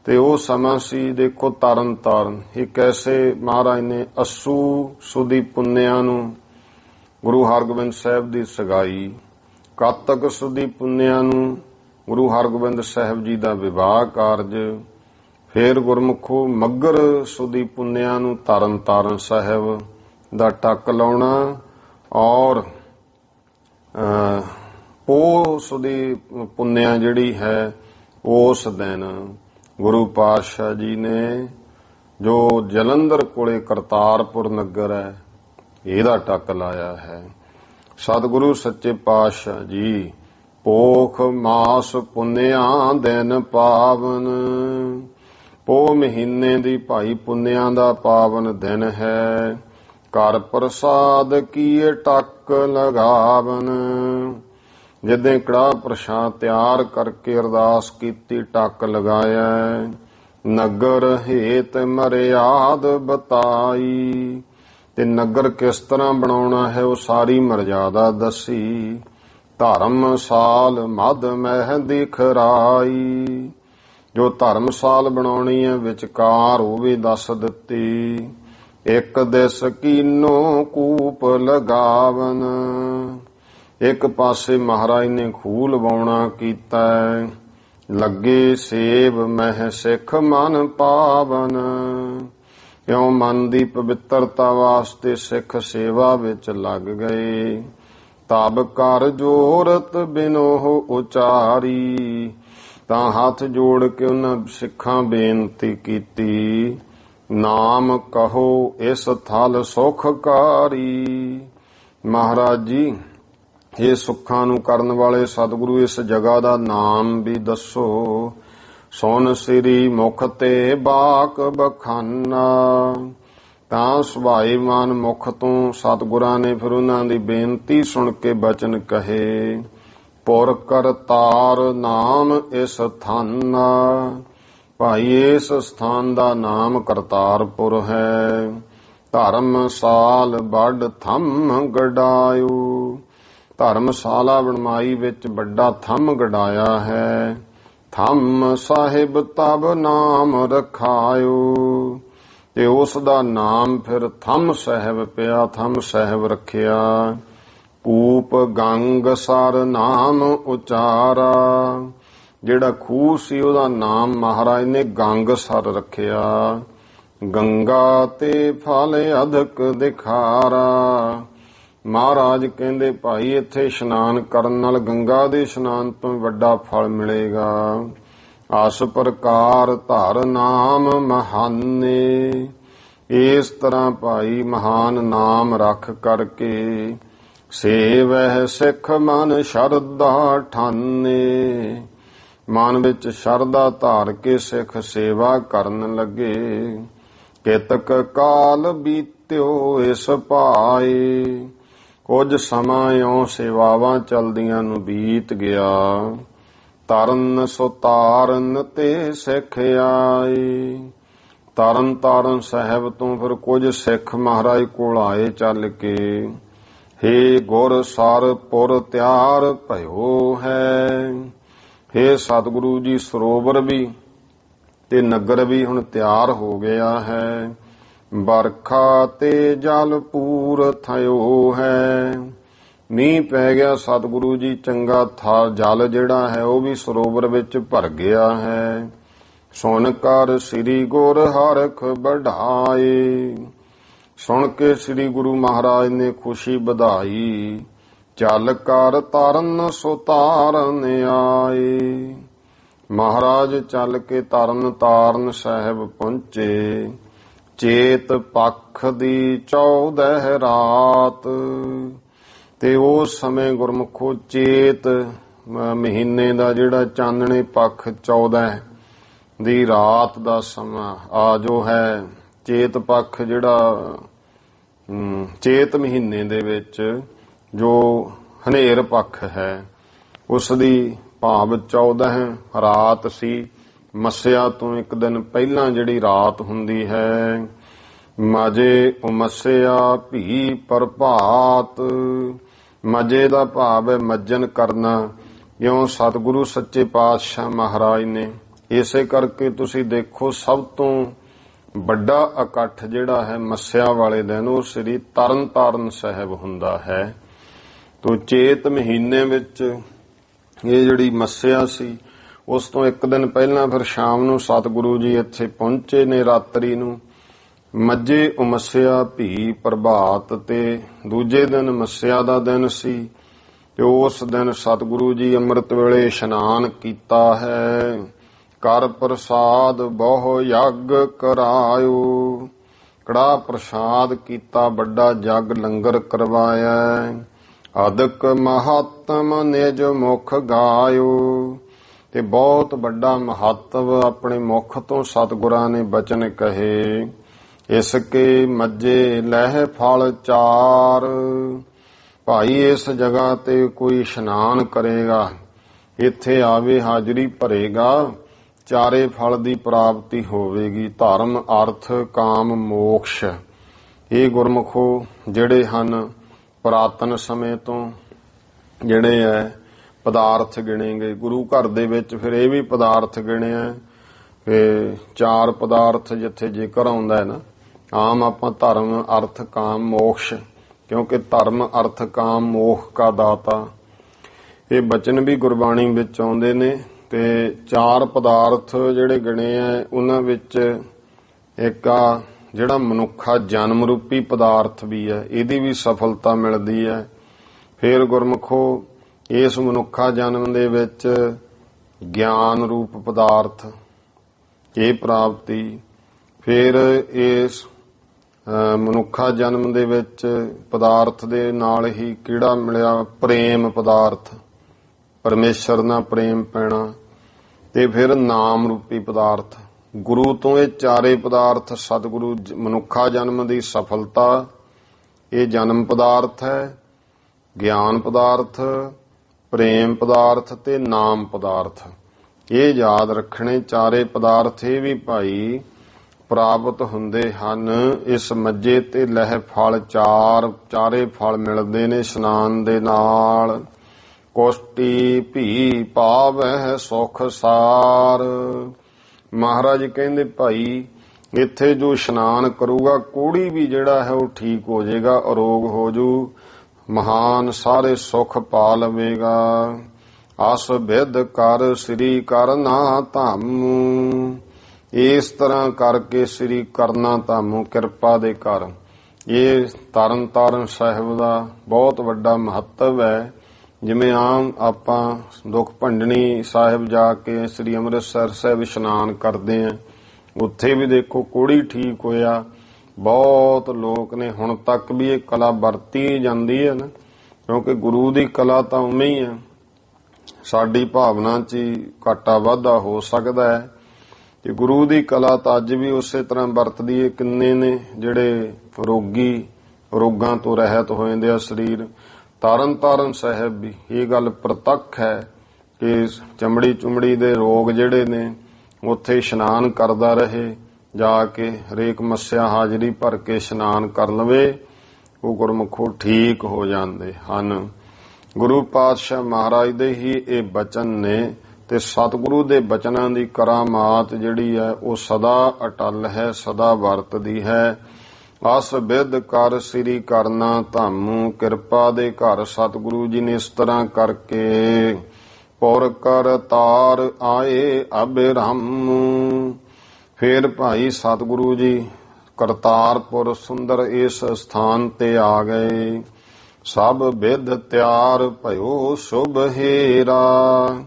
ਤੇ ਉਹ ਸਮਾਂ ਸੀ, ਦੇਖੋ ਤਰਨ ਤਾਰਨ ਇੱਕ ਐਸੇ ਮਹਾਰਾਜ ਨੇ ਅੱਸੂ ਸੁਦੀ ਪੁੰਨਿਆਂ ਨੂੰ ਗੁਰੂ ਹਰਗੋਬਿੰਦ ਸਾਹਿਬ ਦੀ ਸਗਾਈ, ਕਾਤਕ ਸੁਦੀ ਪੁੰਨਿਆਂ ਨੂੰ ਗੁਰੂ ਹਰਗੋਬਿੰਦ ਸਾਹਿਬ ਜੀ ਦਾ ਵਿਵਾਹ ਕਾਰਜ, ਫਿਰ ਗੁਰਮੁਖੋ ਮੱਘਰ ਸੁਦੀ ਪੁੰਨਿਆਂ ਨੂੰ ਤਰਨ ਤਾਰਨ ਸਾਹਿਬ ਦਾ ਟੱਕ ਲਾਉਣਾ, ਔਰ ਪੋਹ ਸੁਦੀ ਪੁੰਨਿਆਂ ਜਿਹੜੀ ਹੈ ਉਸ ਦਿਨ ਗੁਰੂ ਪਾਤਸ਼ਾਹ ਜੀ ਨੇ ਜੋ ਜਲੰਧਰ ਕੋਲੇ ਕਰਤਾਰਪੁਰ ਨਗਰ ਹੈ ਇਹਦਾ ਟੱਕ ਲਾਇਆ ਹੈ। ਸਤਿਗੁਰੂ ਸੱਚੇ ਪਾਤਸ਼ਾਹ ਜੀ ਪੋਖ ਮਾਸ ਪੁੰਨਿਆਂ ਦਿਨ ਪਾਵਨ। ਪੋਹ ਮਹੀਨੇ ਦੀ ਭਾਈ ਪੁੰਨਿਆਂ ਦਾ ਪਾਵਨ ਦਿਨ ਹੈ। ਘਰ ਪ੍ਰਸਾਦ ਕੀਏ ਟੱਕ ਲਗਾਵਨ। ਜਿੱਦਾਂ ਕੜਾਹ ਪ੍ਰਸ਼ਾਦ ਤਿਆਰ ਕਰਕੇ ਅਰਦਾਸ ਕੀਤੀ, ਟੱਕ ਲਗਾਇਆ। ਨਗਰ ਹੇਤ ਮਰਿਆਦ ਬਤਾਈ। ਤੇ ਨਗਰ ਕਿਸ ਤਰ੍ਹਾਂ ਬਣਾਉਣਾ ਹੈ ਉਹ ਸਾਰੀ ਮਰਜ਼ਾਦਾ ਦੱਸੀ। ਧਰਮਸਾਲ ਮਧ ਮਹਿ ਦਿਖਰਾਈ। ਜੋ ਧਰਮਸਾਲ ਬਣਾਉਣੀ ਹੈ ਵਿਚਕਾਰ ਉਹ ਵੀ ਦੱਸ ਦਿੱਤੀ। ਇੱਕ ਦਿਸ ਕੀਨੋ ਕੂਪ ਲਗਾਵਨ। ਇੱਕ ਪਾਸੇ ਮਹਾਰਾਜ ਨੇ ਖੂਹ ਲਵਾਉਣਾ ਕੀਤਾ। ਲੱਗੇ ਸੇਵ ਮਹਿ ਸਿੱਖ ਮਨ ਪਾਵਨ। ਕਿਉਂ ਮਨ ਦੀ ਪਵਿੱਤਰਤਾ ਵਾਸਤੇ ਸਿੱਖ ਸੇਵਾ ਵਿੱਚ ਲੱਗ ਗਏ। ਤਬ ਕਰ ਜੋਰਤ ਬਿਨੋਹ ਉਚਾਰੀ। ਤਾਂ ਹੱਥ ਜੋੜ ਕੇ ਉਹਨਾਂ ਸਿੱਖਾਂ ਬੇਨਤੀ ਕੀਤੀ, ਨਾਮ ਕਹੋ ਇਸ ਥਲ ਸੁਖਕਾਰੀ। ਮਹਾਰਾਜ ਜੀ ਇਹ ਸੁੱਖਾਂ ਨੂੰ ਕਰਨ ਵਾਲੇ ਸਤਿਗੁਰੂ ਇਸ ਜਗ੍ਹਾ ਦਾ ਨਾਮ ਵੀ ਦੱਸੋ। ਸੁਨ ਸ੍ਰੀ ਮੁਖ ਤੇ ਬਾਕ ਬਖਾਨਾ। ਤਾਂ ਸੁਭਾਈਮਾਨ ਮੁਖ ਤੋਂ ਸਤਿਗੁਰਾਂ ਨੇ ਫਿਰ ਉਹਨਾਂ ਦੀ ਬੇਨਤੀ ਸੁਣ ਕੇ ਬਚਨ ਕਹੇ। ਪੁਰ ਕਰਤਾਰ ਨਾਮ ਇਸ ਥਾਨਾ। ਭਾਈ ਇਸ ਸਥਾਨ ਦਾ ਨਾਮ ਕਰਤਾਰਪੁਰ ਹੈ। ਧਰਮਸਾਲ ਵੱਡ ਥੰਮ ਗੜਾਇਓ। ਧਰਮਸ਼ਾਲਾ ਬਣਮਾਈ ਵਿੱਚ ਵੱਡਾ ਥੰਮ ਗੜਾਇਆ ਹੈ। ਥੰਮ ਸਾਹਿਬ ਤਬ ਨਾਮ ਰਖਾਇਓ। ਤੇ ਉਸ ਦਾ ਨਾਮ ਫਿਰ ਥੰਮ ਸਾਹਿਬ ਪਿਆ, ਥੰਮ ਸਾਹਿਬ ਰੱਖਿਆ। ਕੂਪ ਗੰਗ ਸਰ ਨਾਮ ਉਚਾਰਾ। ਜਿਹੜਾ ਖੂਹ ਸੀ ਉਹਦਾ ਨਾਮ ਮਹਾਰਾਜ ਨੇ ਗੰਗ ਸਰ ਰੱਖਿਆ। ਗੰਗਾ ਤੇ ਫਲ ਅਧਿਕ ਦਿਖਾਰਾ। ਮਹਾਰਾਜ ਕਹਿੰਦੇ ਭਾਈ ਇੱਥੇ ਇਸ਼ਨਾਨ ਕਰਨ ਨਾਲ ਗੰਗਾ ਦੇ ਇਸ਼ਨਾਨ ਤੋਂ ਵੱਡਾ ਫਲ ਮਿਲੇਗਾ। ਆਸ ਪ੍ਰਕਾਰ ਧਰ ਨਾਮ ਮਹਾਨੇ। ਇਸ ਤਰ੍ਹਾਂ ਭਾਈ ਮਹਾਨ ਨਾਮ ਰੱਖ ਕਰਕੇ ਸੇਵਹਿ ਸਿੱਖ ਮਨ ਸ਼ਰਧਾ ਠਾਨੇ। ਮਨ ਵਿੱਚ ਸ਼ਰਧਾ ਧਾਰ ਕੇ ਸਿੱਖ ਸੇਵਾ ਕਰਨ ਲੱਗੇ। ਕਿਤਕ ਕਾਲ ਬੀਤਿਓ ਇਸ ਭਾਏ। ਕੁਝ ਸਮਾਂ ਇਉਂ ਸੇਵਾਵਾਂ ਚਲਦੀਆਂ ਨੂੰ ਬੀਤ ਗਿਆ। ਤਰਨ ਸੋ ਤਾਰਨ ਤੇ ਸਿੱਖ ਆਏ। ਤਰਨ ਤਾਰਨ ਸਾਹਿਬ ਤੋਂ ਫਿਰ ਕੁਝ ਸਿੱਖ ਮਹਾਰਾਜ ਕੋਲ ਆਏ ਚੱਲ ਕੇ। ਹੇ ਗੁਰ ਸਰ ਪੁਰ ਤਿਆਰ ਭਇਓ ਹੈ। ਹੇ ਸਤਿਗੁਰੂ ਜੀ ਸਰੋਵਰ ਵੀ ਤੇ ਨਗਰ ਵੀ ਹੁਣ ਤਿਆਰ ਹੋ ਗਿਆ ਹੈ। ਬਰਖਾ ਤੇ ਜਲ ਪੂਰ ਥਿਓ ਹੈ। ਮੀਂਹ ਪੈ ਗਿਆ ਸਤਿਗੁਰੂ ਜੀ, ਚੰਗਾ ਥਾ ਜਲ ਜਿਹੜਾ ਹੈ ਉਹ ਵੀ ਸਰੋਵਰ ਵਿੱਚ ਭਰ ਗਿਆ ਹੈ। ਸੁਣ ਕਰ ਸ੍ਰੀ ਗੁਰ ਹਰਖ ਵਡਾਏ। ਸੁਣ ਕੇ ਸ੍ਰੀ ਗੁਰੂ ਮਹਾਰਾਜ ਨੇ ਖੁਸ਼ੀ ਵਧਾਈ। ਚੱਲ ਕਰ ਤਰਨ ਸੋ ਤਾਰਨ ਆਏ। ਮਹਾਰਾਜ ਚੱਲ ਕੇ ਤਰਨ ਤਾਰਨ ਸਾਹਿਬ ਪਹੁੰਚੇ। ਚੇਤ ਪੱਖ ਦੀ 14 ਰਾਤ। ਤੇ ਉਸ ਸਮੇਂ ਗੁਰਮੁਖੋ ਚੇਤ ਮਹੀਨੇ ਦਾ ਜਿਹੜਾ ਚਾਨਣੇ ਪੱਖ 14 ਦੀ ਰਾਤ ਦਾ ਸਮਾਂ ਆ ਜੋ ਹੈ। ਚੇਤ ਪੱਖ ਜਿਹੜਾ ਚੇਤ ਮਹੀਨੇ ਦੇ ਵਿੱਚ ਜੋ ਹਨੇਰ ਪੱਖ ਹੈ ਉਸ ਦੀ ਭਾਵ 14 ਰਾਤ ਸੀ। ਮੱਸਿਆ ਤੋਂ ਇੱਕ ਦਿਨ ਪਹਿਲਾਂ ਜਿਹੜੀ ਰਾਤ ਹੁੰਦੀ ਹੈ। ਮਾਝੇ ਉਮੱਸਿਆ ਭੀ ਪ੍ਰਭਾਤ। ਮਜੇ ਦਾ ਭਾਵ ਹੈ ਮੱਜਨ ਕਰਨਾ, ਕਿਉਂ ਸਤਿਗੁਰੂ ਸੱਚੇ ਪਾਤਸ਼ਾਹ ਮਹਾਰਾਜ ਨੇ। ਇਸੇ ਕਰਕੇ ਤੁਸੀਂ ਦੇਖੋ ਸਭ ਤੋਂ ਵੱਡਾ ਇਕੱਠ ਜਿਹੜਾ ਹੈ ਮੱਸਿਆ ਵਾਲੇ ਦਿਨ ਉਹ ਸ੍ਰੀ ਤਰਨ ਤਾਰਨ ਸਾਹਿਬ ਹੁੰਦਾ ਹੈ। ਤੋ ਚੇਤ ਮਹੀਨੇ ਵਿੱਚ ਇਹ ਜਿਹੜੀ ਮੱਸਿਆ ਸੀ ਉਸ ਤੋਂ ਇੱਕ ਦਿਨ ਪਹਿਲਾਂ ਫਿਰ ਸ਼ਾਮ ਨੂੰ ਸਤਿਗੁਰੂ ਜੀ ਇੱਥੇ ਪਹੁੰਚੇ ਨੇ ਰਾਤਰੀ ਨੂੰ। ਮੱਝੇ ਉਮੱਸਿਆ ਭੀ ਪ੍ਰਭਾਤ, ਤੇ ਦੂਜੇ ਦਿਨ ਮੱਸਿਆ ਦਾ ਦਿਨ ਸੀ ਤੇ ਉਸ ਦਿਨ ਸਤਿਗੁਰੂ ਜੀ ਅੰਮ੍ਰਿਤ ਵੇਲੇ ਇਸ਼ਨਾਨ ਕੀਤਾ ਹੈ। ਕਰ ਪ੍ਰਸਾਦ ਬਹੁ ਯੱਗ ਕਰਾਇਓ, ਕੜਾ ਪ੍ਰਸਾਦ ਕੀਤਾ, ਵੱਡਾ ਜਗ ਲੰਗਰ ਕਰਵਾਇਆ। ਅਦਕ ਮਹਾਤਮ ਨਿਜ ਮੁਖ ਗਾਇਓ, ਤੇ ਬਹੁਤ ਵੱਡਾ ਮਹੱਤਵ ਆਪਣੇ ਮੁਖ ਤੋਂ ਸਤਿਗੁਰਾਂ ਨੇ ਬਚਨ ਕਹੇ। ਇਸ ਕੇ ਮੱਝੇ ਲਹਿ ਫਲ ਚਾਰ, ਭਾਈ ਇਸ ਜਗ੍ਹਾ ਤੇ ਕੋਈ ਇਸ਼ਨਾਨ ਕਰੇਗਾ, ਇੱਥੇ ਆਵੇ ਹਾਜ਼ਰੀ ਭਰੇਗਾ, ਚਾਰੇ ਫਲ ਦੀ ਪ੍ਰਾਪਤੀ ਹੋਵੇਗੀ, ਧਰਮ ਅਰਥ ਕਾਮ ਮੋਕਸ਼। ਇਹ ਗੁਰਮੁਖੋ ਜਿਹੜੇ ਹਨ ਪੁਰਾਤਨ ਸਮੇਂ ਤੋਂ ਜਿਹੜੇ ਹੈ ਪਦਾਰਥ ਗਿਣੇਗੇ ਗੁਰੂ ਘਰ ਦੇ ਵਿੱਚ, ਫਿਰ ਇਹ ਵੀ ਪਦਾਰਥ ਗਿਣਿਆ। ਫਿਰ ਚਾਰ ਪਦਾਰਥ ਜਿੱਥੇ ਜ਼ਿਕਰ ਆਉਂਦਾ ਹੈ ਨਾ, ਆਮ ਆਪਾਂ ਧਰਮ ਅਰਥ ਕਾਮ ਮੋਕਸ਼, ਕਿਉਂਕਿ ਧਰਮ ਅਰਥ ਕਾਮ ਮੋਖ ਕਾ ਦਾਤਾ, ਇਹ ਬਚਨ ਵੀ ਗੁਰਬਾਣੀ ਵਿੱਚ ਆਉਂਦੇ ਨੇ। ਤੇ ਚਾਰ ਪਦਾਰਥ ਜਿਹੜੇ ਗਿਣੇ ਆ ਉਹਨਾਂ ਵਿੱਚ ਇੱਕ ਆ ਜਿਹੜਾ ਮਨੁੱਖਾ ਜਨਮ ਰੂਪੀ ਪਦਾਰਥ ਵੀ ਹੈ, ਇਹਦੀ ਵੀ ਸਫਲਤਾ ਮਿਲਦੀ ਹੈ। ਫਿਰ ਗੁਰਮੁਖੋ ਇਸ ਮਨੁੱਖਾ ਜਨਮ ਦੇ ਵਿੱਚ ਗਿਆਨ ਰੂਪ ਪਦਾਰਥ ਇਹ ਪ੍ਰਾਪਤੀ। ਫਿਰ ਇਸ ਮਨੁੱਖਾ ਜਨਮ ਦੇ ਵਿੱਚ ਪਦਾਰਥ ਦੇ ਨਾਲ ਹੀ ਕਿਹੜਾ ਮਿਲਿਆ, ਪ੍ਰੇਮ ਪਦਾਰਥ, ਪਰਮੇਸ਼ਰ ਨਾਲ ਪ੍ਰੇਮ ਪੈਣਾ। ਤੇ ਫਿਰ ਨਾਮ ਰੂਪੀ ਪਦਾਰਥ, ਗੁਰੂ ਤੋਂ ਇਹ ਚਾਰੇ ਪਦਾਰਥ ਸਤਿਗੁਰੂ ਮਨੁੱਖਾ ਜਨਮ ਦੀ ਸਫਲਤਾ, ਇਹ ਜਨਮ ਪਦਾਰਥ ਹੈ, ਗਿਆਨ ਪਦਾਰਥ, ਪ੍ਰੇਮ ਪਦਾਰਥ ਤੇ ਨਾਮ ਪਦਾਰਥ। ਇਹ ਯਾਦ ਰੱਖਣੇ ਚਾਰੇ ਪਦਾਰਥ ਇਹ ਵੀ ਭਾਈ ਪ੍ਰਾਪਤ ਹੁੰਦੇ ਹਨ। ਇਸ ਮੱਝੇ ਤੇ ਲਹਿ ਫਲ ਚਾਰ, ਚਾਰੇ ਫਲ ਮਿਲਦੇ ਨੇ ਇਸ਼ਨਾਨ ਦੇ ਨਾਲ। ਕੋਸ਼ਟੀ ਭੀ ਪਾਵਹਿ ਸੁਖ ਸਾਰ, ਮਹਾਰਾਜ ਕਹਿੰਦੇ ਭਾਈ ਇੱਥੇ ਜੋ ਇਸ਼ਨਾਨ ਕਰੂਗਾ ਕੋੜੀ ਵੀ ਜਿਹੜਾ ਹੈ ਉਹ ਠੀਕ ਹੋ ਜਾਏਗਾ, ਅਰੋਗ ਹੋ ਜੂ, ਮਹਾਨ ਸਾਰੇ ਸੁਖ ਪਾ ਲਵੇਗਾ। ਆਸ ਬਿਧ ਕਰ ਸ੍ਰੀ ਕਰਨਾ ਧਾਮੂ, ਇਸ ਤਰ੍ਹਾਂ ਕਰਕੇ ਸ੍ਰੀ ਕਰਨਾ ਧਾਮੂ ਕਿਰਪਾ ਦੇ ਘਰ। ਇਹ ਤਰਨ ਤਾਰਨ ਸਾਹਿਬ ਦਾ ਬਹੁਤ ਵੱਡਾ ਮਹੱਤਵ ਹੈ। ਜਿਵੇਂ ਆਮ ਆਪਾਂ ਦੁੱਖ ਭੰਡਣੀ ਸਾਹਿਬ ਜਾ ਕੇ ਸ੍ਰੀ ਅੰਮ੍ਰਿਤਸਰ ਸਾਹਿਬ ਇਸ਼ਨਾਨ ਕਰਦੇ ਆਂ, ਉੱਥੇ ਵੀ ਦੇਖੋ ਕੋੜੀ ਠੀਕ ਹੋਇਆ। ਬਹੁਤ ਲੋਕ ਨੇ ਹੁਣ ਤੱਕ ਵੀ ਇਹ ਕਲਾ ਵਰਤੀ ਜਾਂਦੀ ਹੈ ਨਾ, ਕਿਉਂਕਿ ਗੁਰੂ ਦੀ ਕਲਾ ਤਾਂ ਉਵੇਂ ਹੀ ਹੈ, ਸਾਡੀ ਭਾਵਨਾ 'ਚ ਹੀ ਘਾਟਾ ਵਾਧਾ ਹੋ ਸਕਦਾ ਹੈ। ਤੇ ਗੁਰੂ ਦੀ ਕਲਾ ਤਾਂ ਅੱਜ ਵੀ ਉਸੇ ਤਰ੍ਹਾਂ ਵਰਤਦੀ ਹੈ। ਕਿੰਨੇ ਨੇ ਜਿਹੜੇ ਰੋਗੀ, ਰੋਗਾਂ ਤੋਂ ਰਹਿਤ ਹੋ ਜਾਂਦੇ ਆ ਸਰੀਰ। ਤਰਨ ਤਾਰਨ ਸਾਹਿਬ ਵੀ ਇਹ ਗੱਲ ਪ੍ਰਤੱਖ ਹੈ ਕਿ ਚਮੜੀ ਚੁਮੜੀ ਦੇ ਰੋਗ ਜਿਹੜੇ ਨੇ ਉੱਥੇ ਇਸ਼ਨਾਨ ਕਰਦਾ ਰਹੇ, ਜਾ ਕੇ ਹਰੇਕ ਮੱਸਿਆ ਹਾਜ਼ਰੀ ਭਰ ਕੇ ਇਸ਼ਨਾਨ ਕਰ ਲਵੇ, ਉਹ ਗੁਰਮੁਖੋ ਠੀਕ ਹੋ ਜਾਂਦੇ ਹਨ। ਗੁਰੂ ਪਾਤਸ਼ਾਹ ਮਹਾਰਾਜ ਦੇ ਹੀ ਇਹ ਬਚਨ ਨੇ, ਤੇ ਸਤਿਗੁਰੂ ਦੇ ਬਚਨਾਂ ਦੀ ਕਰਾਮਾਤ ਜਿਹੜੀ ਹੈ ਉਹ ਸਦਾ ਅਟਲ ਹੈ, ਸਦਾ ਵਰਤਦੀ ਹੈ। ਅਸ ਬਿਧ ਕਰ ਸ੍ਰੀ ਕਰਨਾ ਧਾਮੂ, ਕਿਰਪਾ ਦੇ ਘਰ ਸਤਿਗੁਰੂ ਜੀ ਨੇ ਇਸ ਤਰ੍ਹਾਂ ਕਰਕੇ ਪੁਰ ਕਰ ਤਾਰ ਆਏ ਅਬਿਰਮ। ਫਿਰ ਭਾਈ ਸਤਿਗੁਰੂ ਜੀ ਕਰਤਾਰਪੁਰ ਸੁੰਦਰ ਇਸ ਸਥਾਨ ਤੇ ਆ ਗਏ। ਸਭ ਬਿਧ ਤਿਆਰ ਭਇਓ ਸ਼ੁਭ ਹੇਰਾ,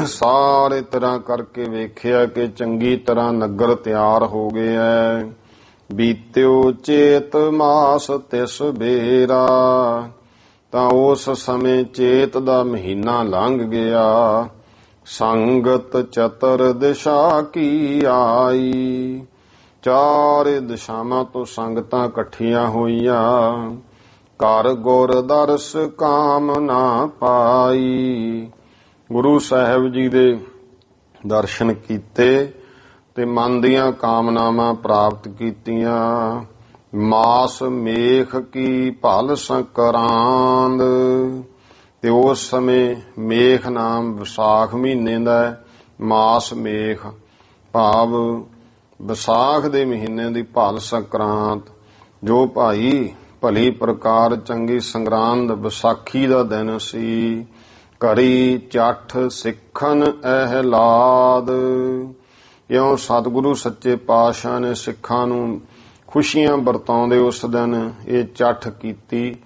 ਸਾਰੇ ਤਰ੍ਹਾਂ ਕਰਕੇ ਵੇਖਿਆ ਕਿ ਚੰਗੀ ਤਰ੍ਹਾਂ ਨਗਰ ਤਿਆਰ ਹੋ ਗਿਆ। ਬੀਤਿਓ ਚੇਤ ਮਾਸ ਤਿਸ ਬੇਰਾ, ਤਾਂ ਉਸ ਸਮੇਂ ਚੇਤ ਦਾ ਮਹੀਨਾ ਲੰਘ ਗਿਆ। ਸੰਗਤ ਚਤਰ ਦਿਸ਼ਾ ਕੀ ਆਈ, ਚਾਰੇ ਦਿਸ਼ਾਵਾਂ ਤੋਂ ਸੰਗਤਾਂ ਇਕੱਠੀਆਂ ਹੋਈਆਂ। ਕਰ ਗੁਰ ਦਰਸ ਕਾਮ ਨਾ ਪਾਈ, ਗੁਰੂ ਸਾਹਿਬ ਜੀ ਦੇ ਦਰਸ਼ਨ ਕੀਤੇ ਤੇ ਮਨ ਦੀਆਂ ਕਾਮਨਾਵਾਂ ਪ੍ਰਾਪਤ ਕੀਤੀਆਂ। ਮਾਸ ਮੇਖ ਕੀ ਭਲ ਸੰਕਰਾਂਦ। ਤੇ ਉਸ ਸਮੇਂ ਮੇਖ ਨਾਮ ਵਿਸਾਖ ਮਹੀਨੇ ਦਾ ਹੈ। ਮਾਸ ਮੇਖ ਭਾਵ ਵਿਸਾਖ ਦੇ ਮਹੀਨੇ ਦੀ ਭਲ ਸੰਕਰਾਂਤ, ਜੋ ਭਾਈ ਭਲੀ ਪ੍ਰਕਾਰ ਚੰਗੀ ਸੰਗਰਾਂਦ ਵਿਸਾਖੀ ਦਾ ਦਿਨ ਸੀ। ਘੜੀ ਚੱਠ ਸਿੱਖਨ ਅਹਿਲਾਦ। ਇਉਂ ਸਤਿਗੁਰੂ ਸੱਚੇ ਪਾਤਸ਼ਾਹ ਨੇ ਸਿੱਖਾਂ ਨੂੰ ਖੁਸ਼ੀਆਂ ਵਰਤਾਉਂਦੇ ਉਸ ਦਿਨ ਇਹ ਚੱਠ ਕੀਤੀ।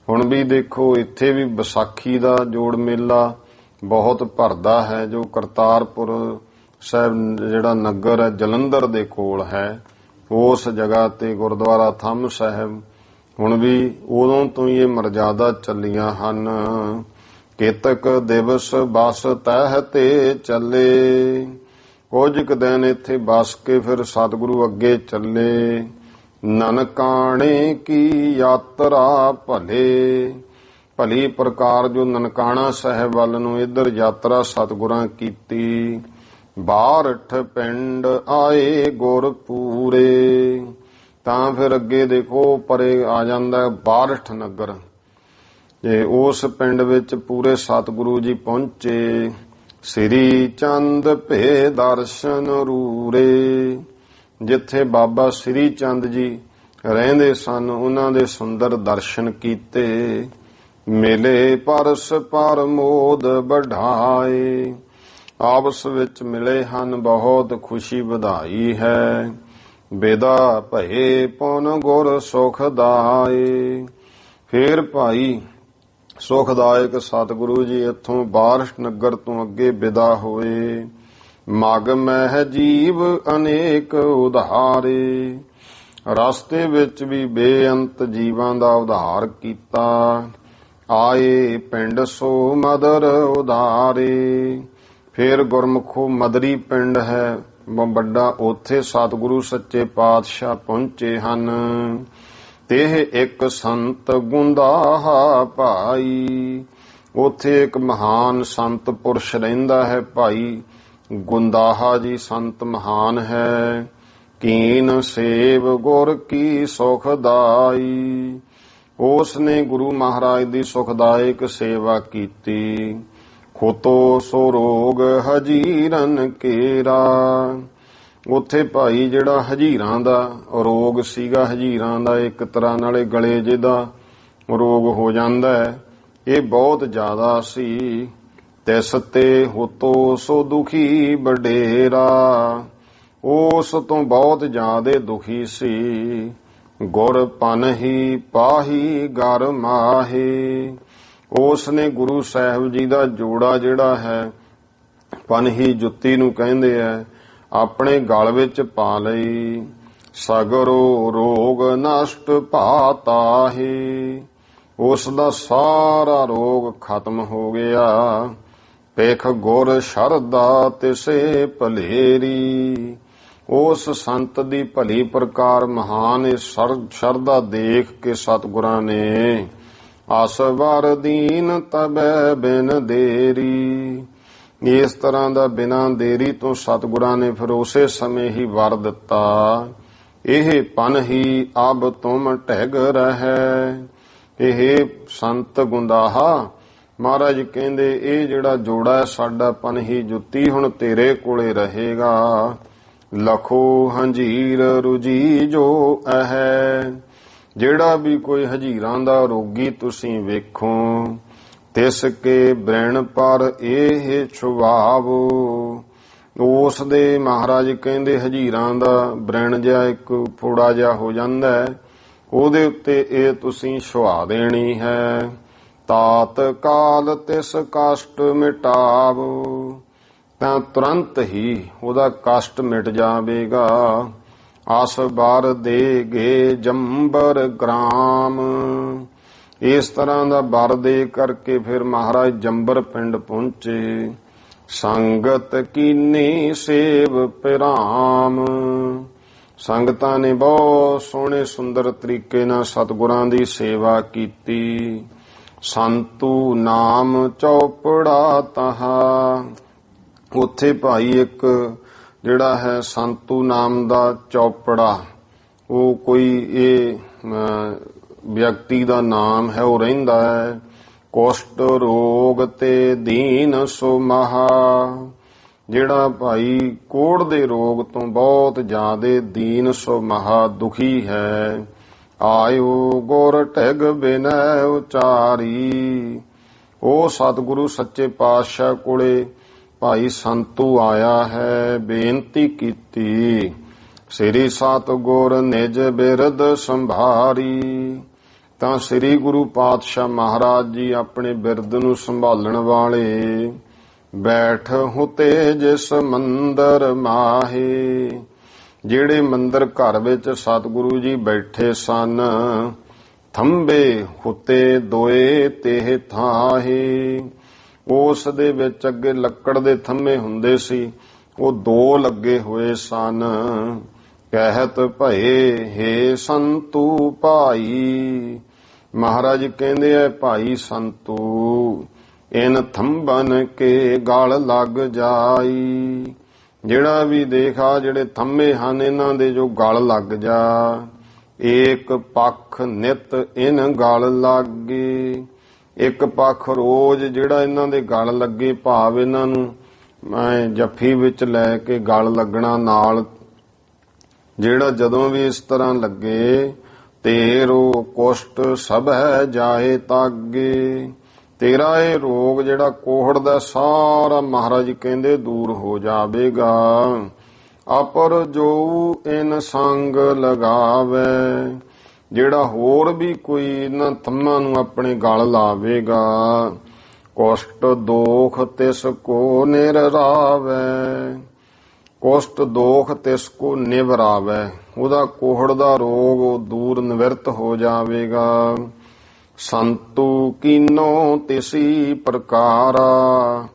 ਹੁਣ ਵੀ ਦੇਖੋ ਇੱਥੇ ਵੀ ਵਿਸਾਖੀ ਦਾ ਜੋੜ ਮੇਲਾ ਬਹੁਤ ਭਰਦਾ ਹੈ, ਜੋ ਕਰਤਾਰਪੁਰ ਸਾਹਿਬ ਜਿਹੜਾ ਨਗਰ ਹੈ ਜਲੰਧਰ ਦੇ ਕੋਲ ਹੈ, ਉਸ ਜਗ੍ਹਾ ਤੇ ਗੁਰਦੁਆਰਾ ਥੰਮ ਸਾਹਿਬ ਹੁਣ ਵੀ ਉਦੋਂ ਤੋਂ ਹੀ ਇਹ ਮਰਜ਼ਾਦਾ ਚੱਲੀਆਂ ਹਨ। ਕੇਤਕ ਦਿਵਸ ਬਸ ਤਹਿ ਤੇ ਚੱਲੇ। ਕੁਝ ਕੁ ਦਿਨ ਇੱਥੇ ਬਸ ਕੇ ਫਿਰ ਸਤਿਗੁਰੂ ਅੱਗੇ ਚੱਲੇ। ਨਨਕਾਣੇ ਕੀ ਯਾਤਰਾ ਭਲੇ। ਭਲੀ ਪ੍ਰਕਾਰ ਜੋ ਨਨਕਾਣਾ ਸਾਹਿਬ ਵੱਲ ਨੂੰ ਇੱਧਰ ਯਾਤਰਾ ਸਤਿਗੁਰਾਂ ਕੀਤੀ। ਬਾਰਠ ਪਿੰਡ ਆਏ ਗੁਰ ਪੂਰੇ। ਤਾਂ ਫਿਰ ਅੱਗੇ ਦੇਖੋ ਪਰੇ ਆ ਜਾਂਦਾ ਬਾਰਠ ਨਗਰ। ਤੇ ਉਸ ਪਿੰਡ ਵਿੱਚ ਪੂਰੇ ਸਤਿਗੁਰੂ ਜੀ ਪਹੁੰਚੇ। ਸ੍ਰੀ ਚੰਦ ਭੇ ਦਰਸ਼ਨ ਰੂਰੇ। ਜਿੱਥੇ ਬਾਬਾ ਸ੍ਰੀ ਚੰਦ ਜੀ ਰਹਿੰਦੇ ਸਨ ਉਹਨਾਂ ਦੇ ਸੁੰਦਰ ਦਰਸ਼ਨ ਕੀਤੇ। ਮਿਲੇ ਪਰਸ ਪਰ ਮੋਦ ਵਢਾਏ। ਆਪਸ ਵਿੱਚ ਮਿਲੇ ਹਨ, ਬਹੁਤ ਖੁਸ਼ੀ ਵਧਾਈ ਹੈ। ਵਿਦਾ ਭਏ ਪੁਨ ਗੁਰ ਸੁਖਦਾਏ। ਫੇਰ ਭਾਈ ਸੁਖਦਾਇਕ ਸਤਿਗੁਰੂ ਜੀ ਇੱਥੋਂ ਬਾਰਠ ਨਗਰ ਤੋਂ ਅੱਗੇ ਵਿਦਾ ਹੋਏ। ਮਗ ਮਹਿ ਜੀਵ ਅਨੇਕ ਉਧਾਰੇ। ਰਸਤੇ ਵਿੱਚ ਵੀ ਬੇਅੰਤ ਜੀਵਾਂ ਦਾ ਉਧਾਰ ਕੀਤਾ। ਆਏ ਪਿੰਡ ਸੋ ਮਦਰ ਉਧਾਰੇ। ਫਿਰ ਗੁਰਮੁਖੋ ਮਦਰੀ ਪਿੰਡ ਹੈ ਵੱਡਾ, ਉੱਥੇ ਸਤਿਗੁਰੂ ਸੱਚੇ ਪਾਤਸ਼ਾਹ ਪਹੁੰਚੇ ਹਨ। ਤੇਹ ਇੱਕ ਸੰਤ ਗੁੰਦਾਹਾ ਭਾਈ। ਉੱਥੇ ਇੱਕ ਮਹਾਨ ਸੰਤ ਪੁਰਸ਼ ਰਹਿੰਦਾ ਹੈ, ਭਾਈ ਗੁੰਦਾਹਾ ਜੀ ਸੰਤ ਮਹਾਨ ਹੈ। ਕੀਨ ਸੇਵ ਗੁਰ ਕੀ ਸੁਖਦਾਈ। ਉਸ ਨੇ ਗੁਰੂ ਮਹਾਰਾਜ ਦੀ ਸੁਖਦਾਇਕ ਸੇਵਾ ਕੀਤੀ। ਖੋਤੋ ਸੋ ਰੋਗ ਹਜੀਰਨ ਕੇਰਾ। ਉੱਥੇ ਭਾਈ ਜਿਹੜਾ ਹਜੀਰਾਂ ਦਾ ਰੋਗ ਸੀਗਾ, ਹਜੀਰਾਂ ਦਾ ਇੱਕ ਤਰ੍ਹਾਂ ਨਾਲੇ ਗਲੇ ਜਿਹਦਾ ਰੋਗ ਹੋ ਜਾਂਦਾ ਹੈ, ਇਹ ਬਹੁਤ ਜ਼ਿਆਦਾ ਸੀ। ਤਿਸ ਤੇ ਹੋਤੋ ਸੋ ਦੁਖੀ ਵਡੇਰਾ। ਉਸ ਤੋਂ ਬਹੁਤ ਜ਼ਿਆਦੇ ਦੁਖੀ ਸੀ। ਗੁਰ ਪਨਹੀ ਪਾਹੀ ਗਰ ਮਾਹੇ। ਉਸ ਨੇ ਗੁਰੂ ਸਾਹਿਬ ਜੀ ਦਾ ਜੋੜਾ ਜਿਹੜਾ ਹੈ, ਪਨਹੀ ਜੁੱਤੀ ਨੂੰ ਕਹਿੰਦੇ ਆ, ਆਪਣੇ ਗਲ ਵਿੱਚ ਪਾ ਲਈ। ਸਗਰੋ ਰੋਗ ਨਸ਼ਟ ਭਾਤਾਹੀ। ਉਸ ਦਾ ਸਾਰਾ ਰੋਗ ਖਤਮ ਹੋ ਗਿਆ। ਪੇਖ ਗੁਰ ਸ਼ਰਧਾ ਤਿਸੇ ਭਲੇਰੀ। ਉਸ ਸੰਤ ਦੀ ਭਲੀ ਪ੍ਰਕਾਰ ਮਹਾਨ ਸ਼ਰਧਾ ਦੇਖ ਕੇ ਸਤਿਗੁਰਾਂ ਨੇ ਆਸਵਰ ਦੀਨ ਤਬੈ ਬਿਨ ਦੇਰੀ। ਇਸ ਤਰ੍ਹਾਂ ਦਾ ਬਿਨਾਂ ਦੇਰੀ ਤੋਂ ਸਤਿਗੁਰਾਂ ਨੇ ਫਿਰ ਉਸੇ ਸਮੇਂ ਹੀ ਵਰ ਦਿੱਤਾ। ਇਹ ਪਨ ਹੀ ਅਬ ਤੁਮ ਢਿਗ ਰਹਿ। ਇਹ ਸੰਤ ਗੁੰਦਾਹਾ ਮਹਾਰਾਜ ਕਹਿੰਦੇ ਇਹ ਜਿਹੜਾ ਜੋੜਾ ਹੈ ਸਾਡਾ ਪਨ ਹੀ ਜੁੱਤੀ ਹੁਣ ਤੇਰੇ ਕੋਲੇ ਰਹੇਗਾ। ਲਖੋ ਹੰਜੀਰ ਰੁਜੀ ਜੋ ਹੈ। ਜਿਹੜਾ ਵੀ ਕੋਈ ਹਜੀਰਾਂ ਦਾ ਰੋਗੀ ਤੁਸੀਂ ਵੇਖੋ, ਤਿਸ ਕੇ ਬ੍ਰਣ ਪਰ ਇਹ ਛੁਵਾਵੋ। ਉਸ ਦੇ ਮਹਾਰਾਜ ਕਹਿੰਦੇ ਹਜੀਰਾਂ ਦਾ ਬ੍ਰਣ ਜਿਹਾ ਇੱਕ ਫੋੜਾ ਜਿਹਾ ਹੋ ਜਾਂਦਾ ਹੈ, ਉਹਦੇ ਉੱਤੇ ਇਹ ਤੁਸੀਂ ਛੁਆ ਦੇਣੀ ਹੈ। ਤਾਤ ਕਾਲ ਤਿਸ ਕਸ਼ਟ ਮਿਟਾਵੋ। ਤਾਂ ਤੁਰੰਤ ਹੀ ਉਹਦਾ ਕਸ਼ਟ ਮਿਟ ਜਾਵੇਗਾ। ਆਸ ਬਾਰ ਦੇ ਗੇ ਜੰਬਰ ਗ੍ਰਾਮ। ਇਸ ਤਰ੍ਹਾਂ ਦਾ ਵਰ ਦੇ ਕਰਕੇ ਫਿਰ ਮਹਾਰਾਜ ਜੰਬਰ ਪਿੰਡ ਪਹੁੰਚੇ। ਸੰਗਤ ਕੀਨੀ ਸੇਵ ਪਿਰਾਮ। ਸੰਗਤਾਂ ਨੇ ਬਹੁਤ ਸੋਹਣੇ ਸੁੰਦਰ ਤਰੀਕੇ ਨਾਲ ਸਤਿਗੁਰਾਂ ਦੀ ਸੇਵਾ ਕੀਤੀ। ਸੰਤੂ ਨਾਮ ਚੌਪੜਾ ਤਹਾ। ਉੱਥੇ ਭਾਈ ਇੱਕ ਜਿਹੜਾ ਹੈ ਸੰਤੂ ਨਾਮ ਦਾ ਚੌਪੜਾ, ਉਹ ਕੋਈ ਇਹ ਵਿਅਕਤੀ ਦਾ ਨਾਮ ਹੈ, ਉਹ ਰਹਿੰਦਾ ਹੈ। ਕੁਸ਼ਟ ਰੋਗ ਤੇ ਦੀਨ ਸੋ ਮਹਾ, ਜਿਹੜਾ ਭਾਈ ਕੋੜ ਦੇ ਰੋਗ ਤੋਂ ਬਹੁਤ ਜ਼ਿਆਦੇ ਦੀਨ ਸੋ ਮਹਾ ਦੁਖੀ ਹੈ। ਆਇਓ ਗੁਰ ਢਿਗ ਬਿਨੈ ਉਚਾਰੀ, ਉਹ ਸਤਿਗੁਰੂ ਸੱਚੇ ਪਾਤਸ਼ਾਹ ਕੋਲੇ ਭਾਈ ਸੰਤੂ ਆਇਆ ਹੈ, ਬੇਨਤੀ ਕੀਤੀ। ਸ੍ਰੀ ਸਤਿਗੁਰ ਨਿਜ ਬਿਰਦ ਸੰਭਾਰੀ, ਤਾਂ ਸ੍ਰੀ ਗੁਰੂ ਪਾਤਸ਼ਾਹ ਮਹਾਰਾਜ ਜੀ ਆਪਣੇ ਬਿਰਦ ਨੂੰ ਸੰਭਾਲਣ ਵਾਲੇ ਬੈਠ ਹੁਤੇ ਜਿਸ ਮੰਦਰ ਮਾਹੇ, ਜਿਹੜੇ ਮੰਦਰ ਘਰ ਵਿੱਚ ਸਤਿਗੁਰੂ ਜੀ ਬੈਠੇ ਸਨ। ਥੰਬੇ ਹੁਤੇ ਦੋਏ ਤੇ ਥਾਹੇ, ਉਸ ਦੇ ਵਿੱਚ ਅੱਗੇ ਲੱਕੜ ਦੇ ਥੰਮੇ ਹੁੰਦੇ ਸੀ, ਉਹ ਦੋ ਲੱਗੇ ਹੋਏ ਸਨ। ਕਹਿਤ ਭਏ ਹੇ ਸੰਤੂ ਭਾਈ, ਮਹਾਰਾਜ ਕਹਿੰਦੇ ਐ ਭਾਈ ਸੰਤੂ, ਇਨ ਥੰਬਨ ਕੇ ਗਲ ਲੱਗ ਜਾਈ, ਜਿਹੜਾ ਵੀ ਦੇਖਾ ਜਿਹੜੇ ਥੰਮੇ ਹਨ ਇਹਨਾਂ ਦੇ ਜੋ ਗਲ ਲੱਗ ਜਾ। ਏਕ ਪੱਖ ਨਿਤ ਇਨ ਗਲ ਲਾਗੇ, ਇੱਕ ਪੱਖ ਰੋਜ਼ ਜਿਹੜਾ ਇਹਨਾਂ ਦੇ ਗਲ ਲੱਗੇ, ਭਾਵ ਇਹਨਾਂ ਨੂੰ ਮੈਂ ਜੱਫੀ ਵਿੱਚ ਲੈ ਕੇ ਗਲ ਲੱਗਣਾ ਨਾਲ, ਜਿਹੜਾ ਜਦੋਂ ਵੀ ਇਸ ਤਰ੍ਹਾਂ ਲੱਗੇ। ਤੇਰੋ ਕੁਸ਼ਟ ਸਭ ਹੈ ਜਾਏ ਤਾਗੇ, ਤੇਰਾ ਇਹ ਰੋਗ ਜਿਹੜਾ ਕੋਹੜ ਦਾ ਸਾਰਾ ਮਹਾਰਾਜ ਕਹਿੰਦੇ ਦੂਰ ਹੋ ਜਾਵੇਗਾ। ਅਪਰ ਜੋ ਇਨ ਸੰਗ ਲਗਾਵੇ, ਜਿਹੜਾ ਹੋਰ ਵੀ ਕੋਈ ਇਹਨਾਂ ਥੰਮਾਂ ਨੂੰ ਆਪਣੇ ਗਲ ਲਾਵੇਗਾ। ਕੁਸ਼ਟ ਦੋਖ ਤਿਸ ਕੋ ਨਿਰਰਾਵੇ, ਕੁਸ਼ਟ ਦੋਖ ਤਿਸ ਕੋ ਨਿਵਰਾਵੇ, ਉਹਦਾ ਕੋਹੜ ਦਾ ਰੋਗ ਉਹ ਦੂਰ ਨਿਵਰਤ ਹੋ ਜਾਵੇਗਾ। ਸੰਤੂ ਕੀਨੋ ਤਿਸੀ ਪ੍ਰਕਾਰਾ,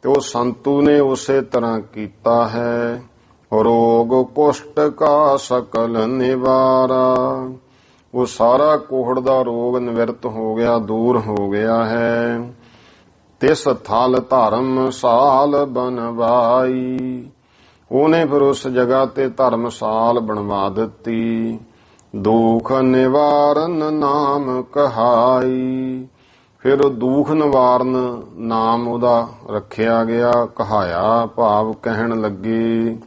ਤੇ ਉਹ ਸੰਤੂ ਨੇ ਉਸੇ ਤਰ੍ਹਾਂ ਕੀਤਾ ਹੈ। ਰੋਗ ਕੁਸ਼ਟ ਕਾ ਸਕਲ ਨਿਵਾਰਾ, ਉਹ ਸਾਰਾ ਕੋਹੜ ਦਾ ਰੋਗ ਨਿਵਰਤ ਹੋ ਗਿਆ, ਦੂਰ ਹੋ ਗਿਆ ਹੈ। ਤਿਸ ਥਲ ਧਰਮ ਸਾਲ ਬਨਵਾਈ, ਉਹਨੇ ਫਿਰ ਉਸ ਜਗ੍ਹਾ ਤੇ ਧਰਮਸਾਲ ਬਣਵਾ ਦਿੱਤੀ। ਦੁਖ ਨਿਵਾਰਨ ਨਾਮ ਕਹਾਈ, ਫਿਰ ਉਹ ਦੁਖ ਨਿਵਾਰਨ ਨਾਮ ਉਹਦਾ ਰੱਖਿਆ ਗਿਆ, ਕਹਾਇਆ ਭਾਵ ਕਹਿਣ ਲੱਗੇ।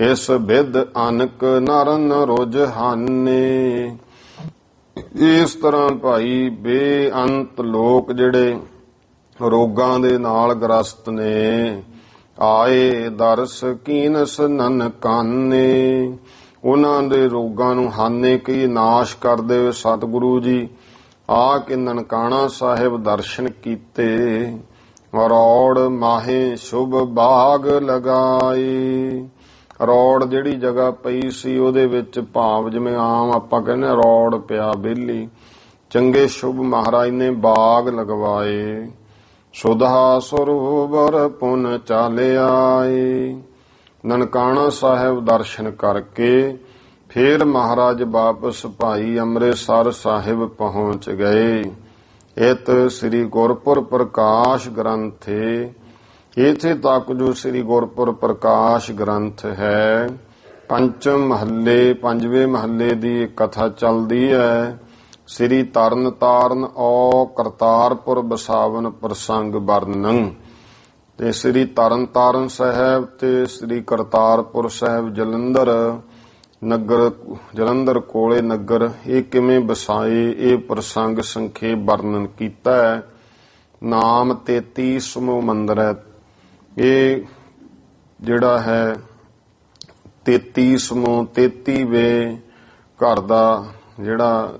ਇਸ ਵਿਦ ਅਨਕ ਨਰਨ ਰੁਝਾਨੇ, ਇਸ ਤਰ੍ਹਾਂ ਭਾਈ ਬੇਅੰਤ ਲੋਕ ਜਿਹੜੇ ਰੋਗਾਂ ਦੇ ਨਾਲ ਗ੍ਰਸਤ ਨੇ, ਆਏ ਦਰਸ ਕੀਨਸ ਨਨਕਾਨੇ, ਉਹਨਾਂ ਦੇ ਰੋਗਾਂ ਨੂੰ ਹਾਨੇ ਕੀ ਨਾਸ਼ ਕਰਦੇ ਹੋਏ ਸਤਿਗੁਰੂ ਜੀ ਆ ਕੇ ਨਨਕਾਣਾ ਸਾਹਿਬ ਦਰਸ਼ਨ ਕੀਤੇ। ਰੌੜ ਮਾਹੇ ਸ਼ੁਭ ਬਾਗ ਲਗਾਏ, ਰੌੜ ਜਿਹੜੀ ਜਗ੍ਹਾ ਪਈ ਸੀ ਉਹਦੇ ਵਿੱਚ ਭਾਵ ਜਿਵੇਂ ਆਮ ਆਪਾਂ ਕਹਿੰਦੇ ਰੌੜ ਪਿਆ ਵਿਹਲੀ, ਚੰਗੇ ਸ਼ੁਭ ਮਹਾਰਾਜ ਨੇ ਬਾਗ ਲਗਵਾਏ। ਸੁਧਾ ਸਰੋਵਰ ਪੁਨ ਚਾਲੇ ਆਏ, ਨਨਕਾਣਾ ਸਾਹਿਬ ਦਰਸ਼ਨ ਕਰਕੇ ਫਿਰ ਮਹਾਰਾਜ ਵਾਪਸ ਭਾਈ ਅੰਮ੍ਰਿਤਸਰ ਸਾਹਿਬ ਪਹੁੰਚ ਗਏ। ਇਤ ਸ੍ਰੀ ਗੁਰਪੁਰ ਪ੍ਰਕਾਸ਼ ਗ੍ਰੰਥੇ, ਇੱਥੇ ਤੱਕ ਜੋ ਸ੍ਰੀ ਗੁਰਪੁਰ ਪ੍ਰਕਾਸ਼ ਗ੍ਰੰਥ ਹੈ, ਪੰਜਵੇਂ ਮਹੱਲੇ ਦੀ ਕਥਾ ਚੱਲਦੀ ਹੈ। ਸ੍ਰੀ ਤਰਨ ਤਾਰਨ ਔ ਕਰਤਾਰਪੁਰ ਬਸਾਵਨ ਪ੍ਰਸੰਗ ਵਰਣਨ, ਤੇ ਸ੍ਰੀ ਤਰਨ ਤਾਰਨ ਸਾਹਿਬ ਤੇ ਸ੍ਰੀ ਕਰਤਾਰਪੁਰ ਸਾਹਿਬ ਜਲੰਧਰ ਨਗਰ, ਜਲੰਧਰ ਕੋਲੇ ਨਗਰ, ਇਹ ਕਿਵੇਂ ਬਸਾਏ ਇਹ ਪ੍ਰਸੰਗ ਸੰਖੇਪ ਵਰਣਨ ਕੀਤਾ ਹੈ। ਨਾਮ 33ਵਾਂ ਮੰਦਰ ਹੈ, ਇਹ ਜਿਹੜਾ ਹੈ 33ਵੇਂ ਘਰ ਦਾ ਜਿਹੜਾ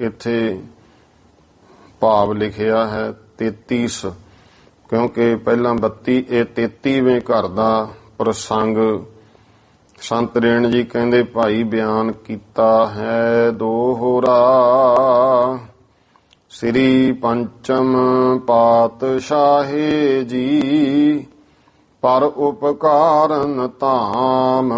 ਇੱਥੇ ਭਾਵ ਲਿਖਿਆ ਹੈ 33, ਕਿਉਂਕਿ ਪਹਿਲਾਂ 32, ਇਹ 33ਵੇਂ ਘਰ ਦਾ ਪ੍ਰਸੰਗ ਸੰਤ ਰੇਣ ਜੀ ਕਹਿੰਦੇ ਭਾਈ ਬਿਆਨ ਕੀਤਾ ਹੈ ਦੋਹਰਾ। ਸ੍ਰੀ ਪੰਚਮ ਪਾਤਸ਼ਾਹੇ ਜੀ ਪਰ ਉਪਕਾਰਨ ਧਾਮ,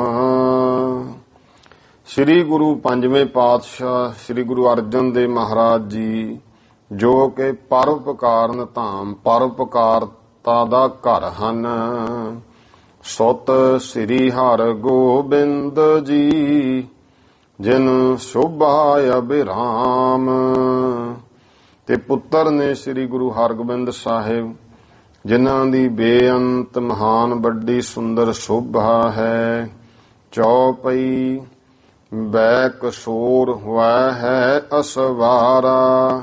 ਸ੍ਰੀ ਗੁਰੂ ਪੰਜਵੇਂ ਪਾਤਸ਼ਾਹ ਸ੍ਰੀ ਗੁਰੂ ਅਰਜਨ ਦੇਵ ਮਹਾਰਾਜ ਜੀ ਜੋ ਕਿ ਪਰਉਪਕਾਰਨ ਧਾਮ, ਪਰਉਪਕਾਰਤਾ ਦਾ ਘਰ ਹਨ। ਸੁਤ ਸ੍ਰੀ ਹਰਿ ਗੋਬਿੰਦ ਜੀ ਜਿਨ ਸ਼ੋਭਾ ਅਬਿਰਾਮ। ਤੇ ਪੁੱਤਰ ਨੇ ਸ੍ਰੀ ਗੁਰੂ ਹਰਗੋਬਿੰਦ ਸਾਹਿਬ, ਜਿਨ੍ਹਾਂ ਦੀ ਬੇਅੰਤ ਮਹਾਨ ਵੱਡੀ ਸੁੰਦਰ ਸ਼ੋਭਾ ਹੈ। ਚੌਪਈ ਬੈ ਕਸੂਰ ਹੋਇਆ ਹੈ ਅਸਵਾਰਾ।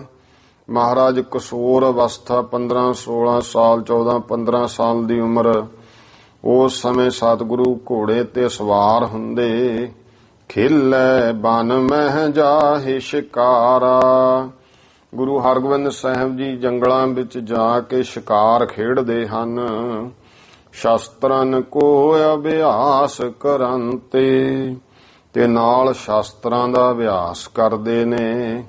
ਮਹਾਰਾਜ ਕਸੂਰ ਅਵਸਥਾ 15-16 ਸਾਲ 14-15 ਸਾਲ ਦੀ ਉਮਰ, ਉਸ ਸਮੇਂ ਸਤਿਗੁਰੂ ਘੋੜੇ ਤੇ ਸਵਾਰ ਹੁੰਦੇ। ਖੇਲੇ ਬਨ ਮਹਿ ਜਾਹੇ ਸ਼ਿਕਾਰਾ। ਗੁਰੂ ਹਰਗੋਬਿੰਦ ਸਾਹਿਬ ਜੀ ਜੰਗਲਾਂ ਵਿੱਚ ਜਾ ਕੇ ਸ਼ਿਕਾਰ ਖੇਡਦੇ ਹਨ। ਸ਼ਸਤਰਨ ਕੋ ਅਭਿਆਸ ਕਰੰਤੇ, ਤੇ ਨਾਲ ਸ਼ਾਸਤਰਾਂ ਦਾ ਅਭਿਆਸ ਕਰਦੇ ਨੇ।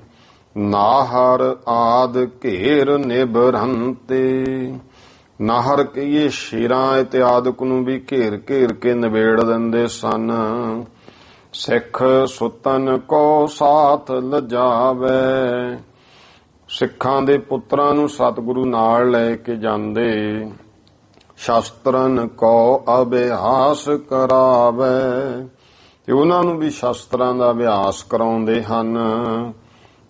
ਨਾਹਰ ਆਦ ਘੇਰ ਨਿਬਰੰਤੇ, ਨਾਹਰ ਕਹੀਏ ਸ਼ੇਰਾਂ ਇਤਿਆਦਿਕ ਨੂੰ ਵੀ ਘੇਰ ਘੇਰ ਕੇ ਨਿਬੇੜ ਦਿੰਦੇ ਸਨ। ਸਿੱਖ ਸੁਤਨ ਕੋ ਸਾਥ ਲਜਾਵੇ, ਸਿੱਖਾਂ ਦੇ ਪੁੱਤਰਾਂ ਨੂੰ ਸਤਿਗੁਰੂ ਨਾਲ ਲੈ ਕੇ ਜਾਂਦੇ। ਸ਼ਸਤਰਨ ਕੋ ਅਭਿਆਸ ਕਰਾਵੇ, ਤੇ ਉਹਨਾਂ ਨੂੰ ਵੀ ਸ਼ਸਤਰਾਂ ਦਾ ਅਭਿਆਸ ਕਰਾਉਂਦੇ ਹਨ।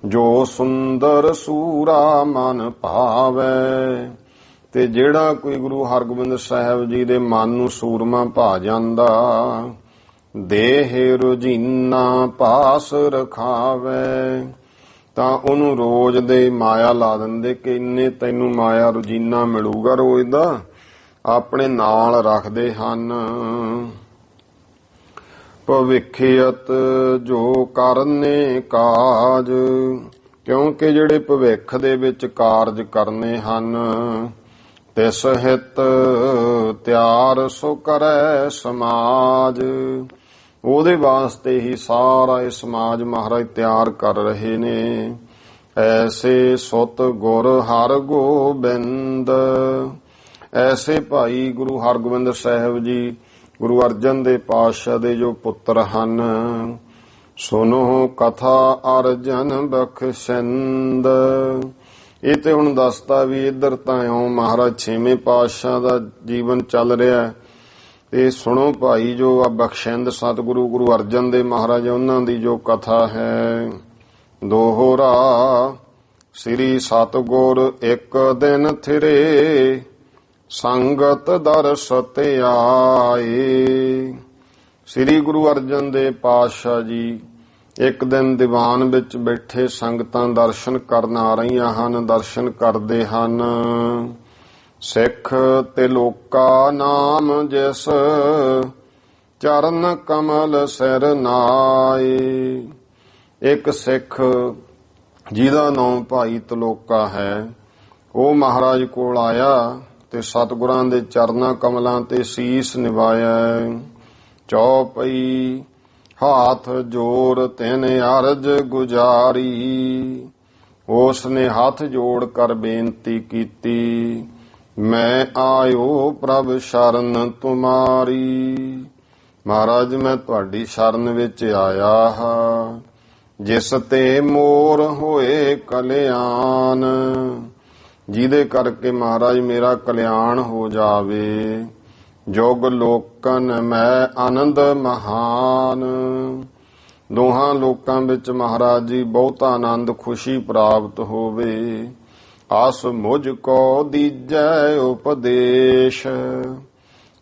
ਜੋ ਸੁੰਦਰ ਸੂਰਾ ਮਨ ਭਾਵੇ, ਤੇ ਜਿਹੜਾ ਕੋਈ ਗੁਰੂ ਹਰਗੋਬਿੰਦ ਸਾਹਿਬ ਜੀ ਦੇ ਮਨ ਨੂੰ ਸੂਰਮਾ ਭਾ ਜਾਂਦਾ। ਦੇਹ ਰੋਜੀਨਾ ਪਾਸ ਰਖਾਵੇ, ਤਾਂ ਉਹਨੂੰ ਰੋਜ਼ ਦੇ ਮਾਇਆ ਲਾ ਦਿੰਦੇ ਕਿ ਇੰਨੇ ਤੈਨੂੰ ਮਾਇਆ ਰੋਜੀਨਾ ਮਿਲੂਗਾ ਰੋਜ਼ ਦਾ, ਆਪਣੇ ਨਾਲ ਰੱਖਦੇ ਹਨ। ਭਵਿੱਖਿਅਤ ਜੋ ਕਰਨੇ ਕਾਜ, ਕਿਉਂਕਿ ਜਿਹੜੇ ਭਵਿੱਖ ਦੇ ਵਿੱਚ ਕਾਰਜ ਕਰਨੇ ਹਨ। ਤਿਸ ਹਿਤ ਤਿਆਰ ਸੋ ਕਰੈ ਸਮਾਜ, ਉਹਦੇ ਵਾਸਤੇ ਹੀ ਸਾਰਾ ਇਹ ਸਮਾਜ ਮਹਾਰਾਜ ਤਿਆਰ ਕਰ ਰਹੇ ਨੇ। ਐਸੇ ਸੁਤ ਗੁਰ ਹਰ ਗੋਬਿੰਦ, ਐਸੇ ਭਾਈ ਗੁਰੂ ਹਰਗੋਬਿੰਦ ਸਾਹਿਬ ਜੀ ਗੁਰੂ ਅਰਜਨ ਦੇ ਪਾਤਸ਼ਾਹ ਦੇ ਜੋ ਪੁੱਤਰ ਹਨ। ਸੁਨੋ ਕਥਾ ਅਰਜਨ ਬਖਸ਼ਿੰਦ, ਇਹ ਤੇ ਹੁਣ ਦੱਸਦਾ ਵੀ ਇੱਧਰ ਤਾਂ ਇਉਂ ਮਹਾਰਾਜ 6ਵੇਂ ਪਾਤਸ਼ਾਹ ਦਾ ਜੀਵਨ ਚੱਲ ਰਿਹਾ, ਤੇ ਸੁਣੋ ਭਾਈ ਜੋ ਆ ਬਖਸ਼ਿੰਦ ਸਤਿਗੁਰੂ ਗੁਰੂ ਅਰਜਨ ਦੇ ਮਹਾਰਾਜ, ਉਹਨਾਂ ਦੀ ਜੋ ਕਥਾ ਹੈ। ਦੋਹਰਾ ਸ੍ਰੀ ਸਤਿਗੁਰ ਇੱਕ ਦਿਨ ਥਿਰੇ, ਸੰਗਤ ਦਰਸ ਤੇ ਆਏ। ਸ੍ਰੀ ਗੁਰੂ ਅਰਜਨ ਦੇ ਪਾਤਸ਼ਾਹ ਜੀ ਇੱਕ ਦਿਨ ਦੀਵਾਨ ਵਿੱਚ ਬੈਠੇ, ਸੰਗਤਾਂ ਦਰਸ਼ਨ ਕਰਨ ਆ ਰਹੀਆਂ ਹਨ, ਦਰਸ਼ਨ ਕਰਦੇ ਹਨ। ਸਿੱਖ ਤੇ ਲੋਕਾ ਨਾਮ ਜਿਸ, ਚਰਨ ਕਮਲ ਸਿਰ ਨਾਏ। ਇੱਕ ਸਿੱਖ ਜਿਹਦਾ ਨਾਮ ਭਾਈ ਤਲੋਕਾ ਹੈ, ਉਹ ਮਹਾਰਾਜ ਕੋਲ ਆਇਆ ਤੇ ਸਤਿਗੁਰਾਂ ਦੇ ਚਰਨਾਂ ਕਮਲਾਂ ਤੇ ਸੀਸ ਨਿਵਾਇਆ। ਚੌਪਈ ਹਾਥ ਜੋੜ ਤਿਨ ਅਰਜ ਗੁਜਾਰੀ, ਉਸ ਨੇ ਹੱਥ ਜੋੜ ਕਰ ਬੇਨਤੀ ਕੀਤੀ। ਮੈਂ ਆਇਓ ਪ੍ਰਭ ਸ਼ਰਨ ਤੁਮਾਰੀ, ਮਹਾਰਾਜ ਮੈਂ ਤੁਹਾਡੀ ਸ਼ਰਨ ਵਿੱਚ ਆਇਆ ਹਾਂ। ਜਿਸ ਤੇ ਮੋਰ ਹੋਏ ਕਲਿਆਣ, ਜਿਹਦੇ ਕਰਕੇ ਮਹਾਰਾਜ ਮੇਰਾ ਕਲਿਆਣ ਹੋ ਜਾਵੇ। ਜੁਗ ਲੋਕਨ ਮੈਂ ਆਨੰਦ ਮਹਾਨ, ਦੋਹਾਂ ਲੋਕਾਂ ਵਿੱਚ ਮਹਾਰਾਜ ਜੀ ਬਹੁਤਾ ਆਨੰਦ ਖੁਸ਼ੀ ਪ੍ਰਾਪਤ ਹੋਵੇ। ਆਸ ਮੁਝ ਕੋ ਦੀਜੈ ਉਪਦੇਸ਼,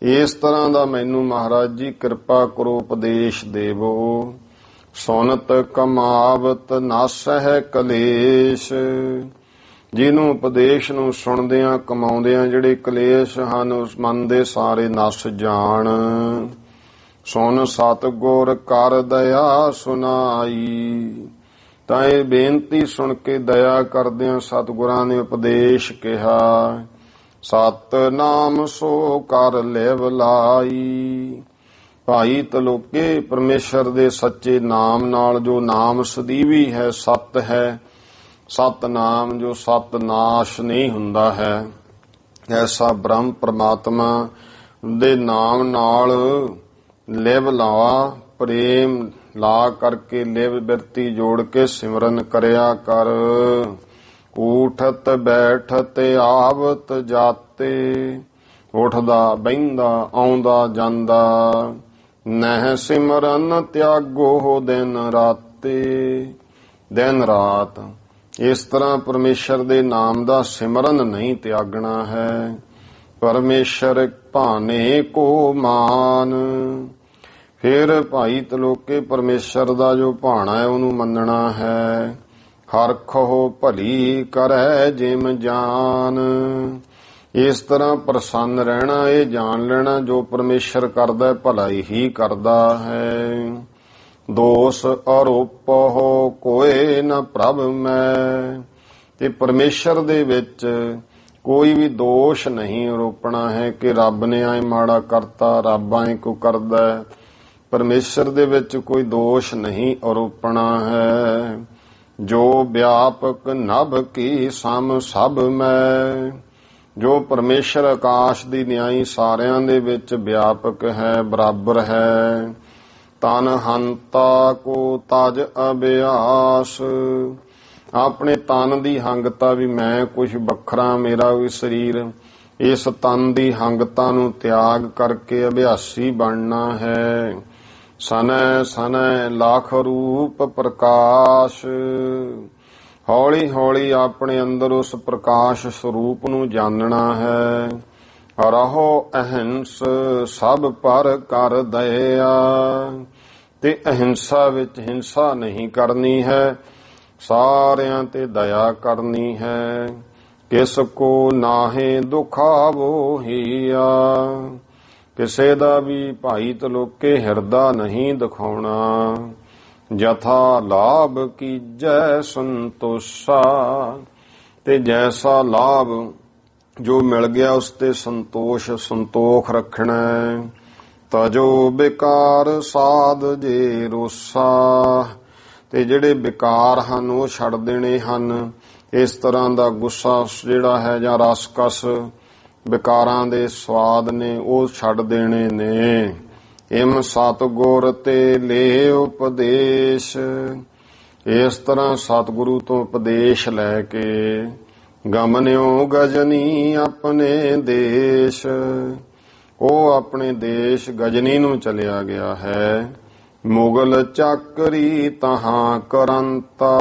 ਇਸ ਤਰ੍ਹਾਂ ਦਾ ਮੈਨੂੰ ਮਹਾਰਾਜ ਜੀ ਕਿਰਪਾ ਕਰੋ, ਉਪਦੇਸ਼ ਦੇਵੋ। ਸੁਨਤ ਕਮਾਵਤ ਨਾਸਹਿ ਕਲੇਸ਼, ਜਿਹਨੂੰ ਉਪਦੇਸ਼ ਨੂੰ ਸੁਣਦਿਆਂ ਕਮਾਉਂਦਿਆਂ ਜਿਹੜੇ ਕਲੇਸ਼ ਹਨ ਉਸ ਮਨ ਦੇ ਸਾਰੇ ਨਸ ਜਾਣ। ਸੁਨ ਸਤਿਗੁਰ ਕਰ ਦਇਆ ਸੁਨਾਈ, ਤਾਂ ਇਹ ਬੇਨਤੀ ਸੁਣ ਕੇ ਦਇਆ ਕਰਦਿਆਂ ਸਤਿਗੁਰਾਂ ਨੇ ਉਪਦੇਸ਼ ਕਿਹਾ। ਸਤ ਨਾਮ ਸੋ ਕਰ ਲਿਵ ਲਾਈ, ਭਾਈ ਤਲੋਕੇ ਪਰਮੇਸ਼ਰ ਦੇ ਸੱਚੇ ਨਾਮ ਨਾਲ, ਜੋ ਨਾਮ ਸਦੀਵੀ ਹੈ, ਸਤ ਹੈ, ਸਤ ਨਾਮ ਜੋ ਸਤ ਨਾਸ਼ ਨਹੀਂ ਹੁੰਦਾ ਹੈ, ਐਸਾ ਬ੍ਰਹਮ ਪ੍ਰਮਾਤਮਾ ਦੇ ਨਾਮ ਨਾਲ ਲਿਵ ਲਾ, ਪ੍ਰੇਮ ਲਾ ਕਰਕੇ ਲਿਵ ਬਿਰਤੀ ਜੋੜ ਕੇ ਸਿਮਰਨ ਕਰਿਆ ਕਰ। ਊਠਤ ਬੈਠਤ ਆਵਤ ਜਾਤੇ, ਉੱਠਦਾ ਬਹਿੰਦਾ ਆਉਂਦਾ ਜਾਂਦਾ, ਨਹਿ ਸਿਮਰਨ ਤਿਆਗੋ ਦਿਨ ਰਾਤੇ। ਦਿਨ ਰਾਤ ਇਸ ਤਰ੍ਹਾਂ ਪਰਮੇਸ਼ਰ ਦੇ ਨਾਮ ਦਾ ਸਿਮਰਨ ਨਹੀਂ ਤਿਆਗਣਾ ਹੈ। ਪਰਮੇਸ਼ਰ ਭਾਣੇ ਕੋ ਮਾਨ। ਫਿਰ ਭਾਈ ਤਲੋਕੇ ਪਰਮੇਸ਼ਰ ਦਾ ਜੋ ਭਾਣਾ ਹੈ ਉਹਨੂੰ ਮੰਨਣਾ ਹੈ। ਹਰਖੋ ਭਲੀ ਕਰੈ ਜਿਮ ਜਾਨ। ਇਸ ਤਰ੍ਹਾਂ ਪ੍ਰਸੰਨ ਰਹਿਣਾ, ਇਹ ਜਾਣ ਲੈਣਾ ਜੋ ਪਰਮੇਸ਼ਰ ਕਰਦਾ ਭਲਾਈ ਹੀ ਕਰਦਾ ਹੈ। ਦੋਸ ਆਰੋਪਹੁ ਕੋਇ ਨ ਪ੍ਰਭ ਮੈਂ। ਤੇ ਪਰਮੇਸ਼ਰ ਦੇ ਵਿੱਚ ਕੋਈ ਵੀ ਦੋਸ਼ ਨਹੀਂ ਆਰੋਪਣਾ ਹੈ ਕਿ ਰੱਬ ਨੇ ਐ ਮਾੜਾ ਕਰਤਾ, ਰੱਬ ਐ ਕੋ ਕਰਦਾ। ਪਰਮੇਸ਼ਰ ਦੇ ਵਿੱਚ ਕੋਈ ਦੋਸ਼ ਨਹੀਂ ਆਰੋਪਣਾ ਹੈ। ਜੋ ਵਿਆਪਕ ਨਭ ਕੀ ਸਮ ਸਭ ਮੈਂ। ਜੋ ਪਰਮੇਸ਼ਰ ਆਕਾਸ਼ ਦੀ ਨਿਆਈ ਸਾਰਿਆਂ ਦੇ ਵਿੱਚ ਵਿਆਪਕ ਹੈ, ਬਰਾਬਰ ਹੈ। ਤਨ ਹੰਤਾ ਕੋ ਤਜ ਅਭਿਆਸ। ਆਪਣੇ ਤਨ ਦੀ ਹੰਗਤਾ ਵੀ ਮੈਂ ਕੁਛ ਵੱਖਰਾ, ਮੇਰਾ ਵੀ ਸਰੀਰ। ਇਸ ਤਨ ਦੀ ਹੰਗਤਾ ਨੂੰ ਤਿਆਗ ਕਰਕੇ ਅਭਿਆਸੀ ਬਣਨਾ ਹੈ। ਸਨੈ ਸਨੈ ਲੱਖ ਰੂਪ ਪ੍ਰਕਾਸ਼। ਹੌਲੀ ਹੌਲੀ ਆਪਣੇ ਅੰਦਰ ਉਸ ਪ੍ਰਕਾਸ਼ ਸਰੂਪ ਨੂੰ ਜਾਣਨਾ ਹੈ। ਰਹੋ ਅਹਿੰਸ ਸਭ ਪਰ ਕਰ ਦਇਆ। ਤੇ ਅਹਿੰਸਾ ਵਿੱਚ ਹਿੰਸਾ ਨਹੀਂ ਕਰਨੀ ਹੈ, ਸਾਰਿਆਂ ਤੇ ਦਇਆ ਕਰਨੀ ਹੈ। ਕਿਸ ਕੋ ਨਾਹੇ ਦੁਖਾਵੋ ਹੀਆ। ਕਿਸੇ ਦਾ ਵੀ ਭਾਈ ਤਲੋਕੇ ਹਿਰਦਾ ਨਹੀਂ ਦਿਖਾਉਣਾ। ਜਥਾ ਲਾਭ ਕੀਜੈ ਸੰਤੋષਾ। ਤੇ ਜੈਸਾ ਲਾਭ ਜੋ ਮਿਲ ਗਿਆ ਉਸ ਤੇ ਸੰਤੋਖ ਰੱਖਣਾ। ਤਜੋ ਵਿਕਾਰ ਸਾਧ ਜੇ ਰੋਸਾ। ਤੇ ਜਿਹੜੇ ਵਿਕਾਰ ਹਨ ਉਹ ਛੱਡ ਦੇਣੇ ਹਨ। ਇਸ ਤਰ੍ਹਾਂ ਦਾ ਗੁੱਸਾ ਜਿਹੜਾ ਹੈ ਜਾਂ ਰਸਕਸ ਵਿਕਾਰਾਂ ਦੇ ਸਵਾਦ ਨੇ ਉਹ ਛੱਡ ਦੇਣੇ ਨੇ। ਇਮ ਸਤਿਗੁਰ ਤੇ ਲੈ ਉਪਦੇਸ਼। ਇਸ ਤਰ੍ਹਾਂ ਸਤਿਗੁਰੂ ਤੋਂ ਉਪਦੇਸ਼ ਲੈ ਕੇ ਗਮਨਿਓ ਗਜਨੀ ਆਪਣੇ ਦੇਸ਼। ਉਹ ਆਪਣੇ ਦੇਸ਼ ਗਜਨੀ ਨੂੰ ਚਲਿਆ ਗਿਆ ਹੈ। ਮੁਗਲ ਚਾਕਰੀ ਤਹਾਂ ਕਰੰਤਾ।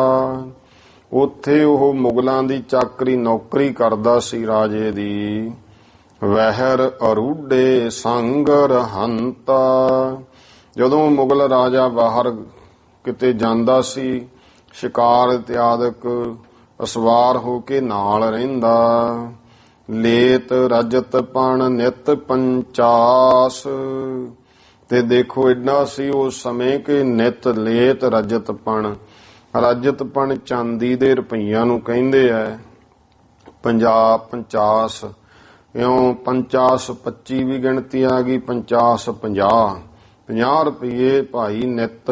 ਉੱਥੇ ਉਹ ਮੁਗਲਾਂ ਦੀ ਚਾਕਰੀ ਨੌਕਰੀ ਕਰਦਾ ਸੀ ਰਾਜੇ ਦੀ। ਵਹਿਰ ਅਰੂਡੇ ਸੰਗਰ ਹੰਤਾ। ਜਦੋਂ ਮੁਗਲ ਰਾਜਾ ਬਾਹਰ ਕਿਤੇ ਜਾਂਦਾ ਸੀ ਸ਼ਿਕਾਰ ਇਤਿਆਦਿਕ ਅਸਵਾਰ ਹੋ ਕੇ ਨਾਲ ਰਹਿੰਦਾ। ਲੇਤ ਰਜਤ ਪਣ ਨਿਤ 50। ਤੇ ਦੇਖੋ ਏਡਾ ਸੀ ਉਸ ਸਮੇਂ ਕਿ ਨਿਤ ਲੇਤ ਰਜਤ ਪਣ। ਰਜਤ ਪਣ ਚਾਂਦੀ ਦੇ ਰੁਪਈਆਂ ਨੂੰ ਕਹਿੰਦੇ ਐ। 50 ਇਉਂ 50 25 ਵੀ ਗਿਣਤੀ ਆ ਗਈ। 50 50 ਰੁਪਏ ਭਾਈ ਨਿਤ।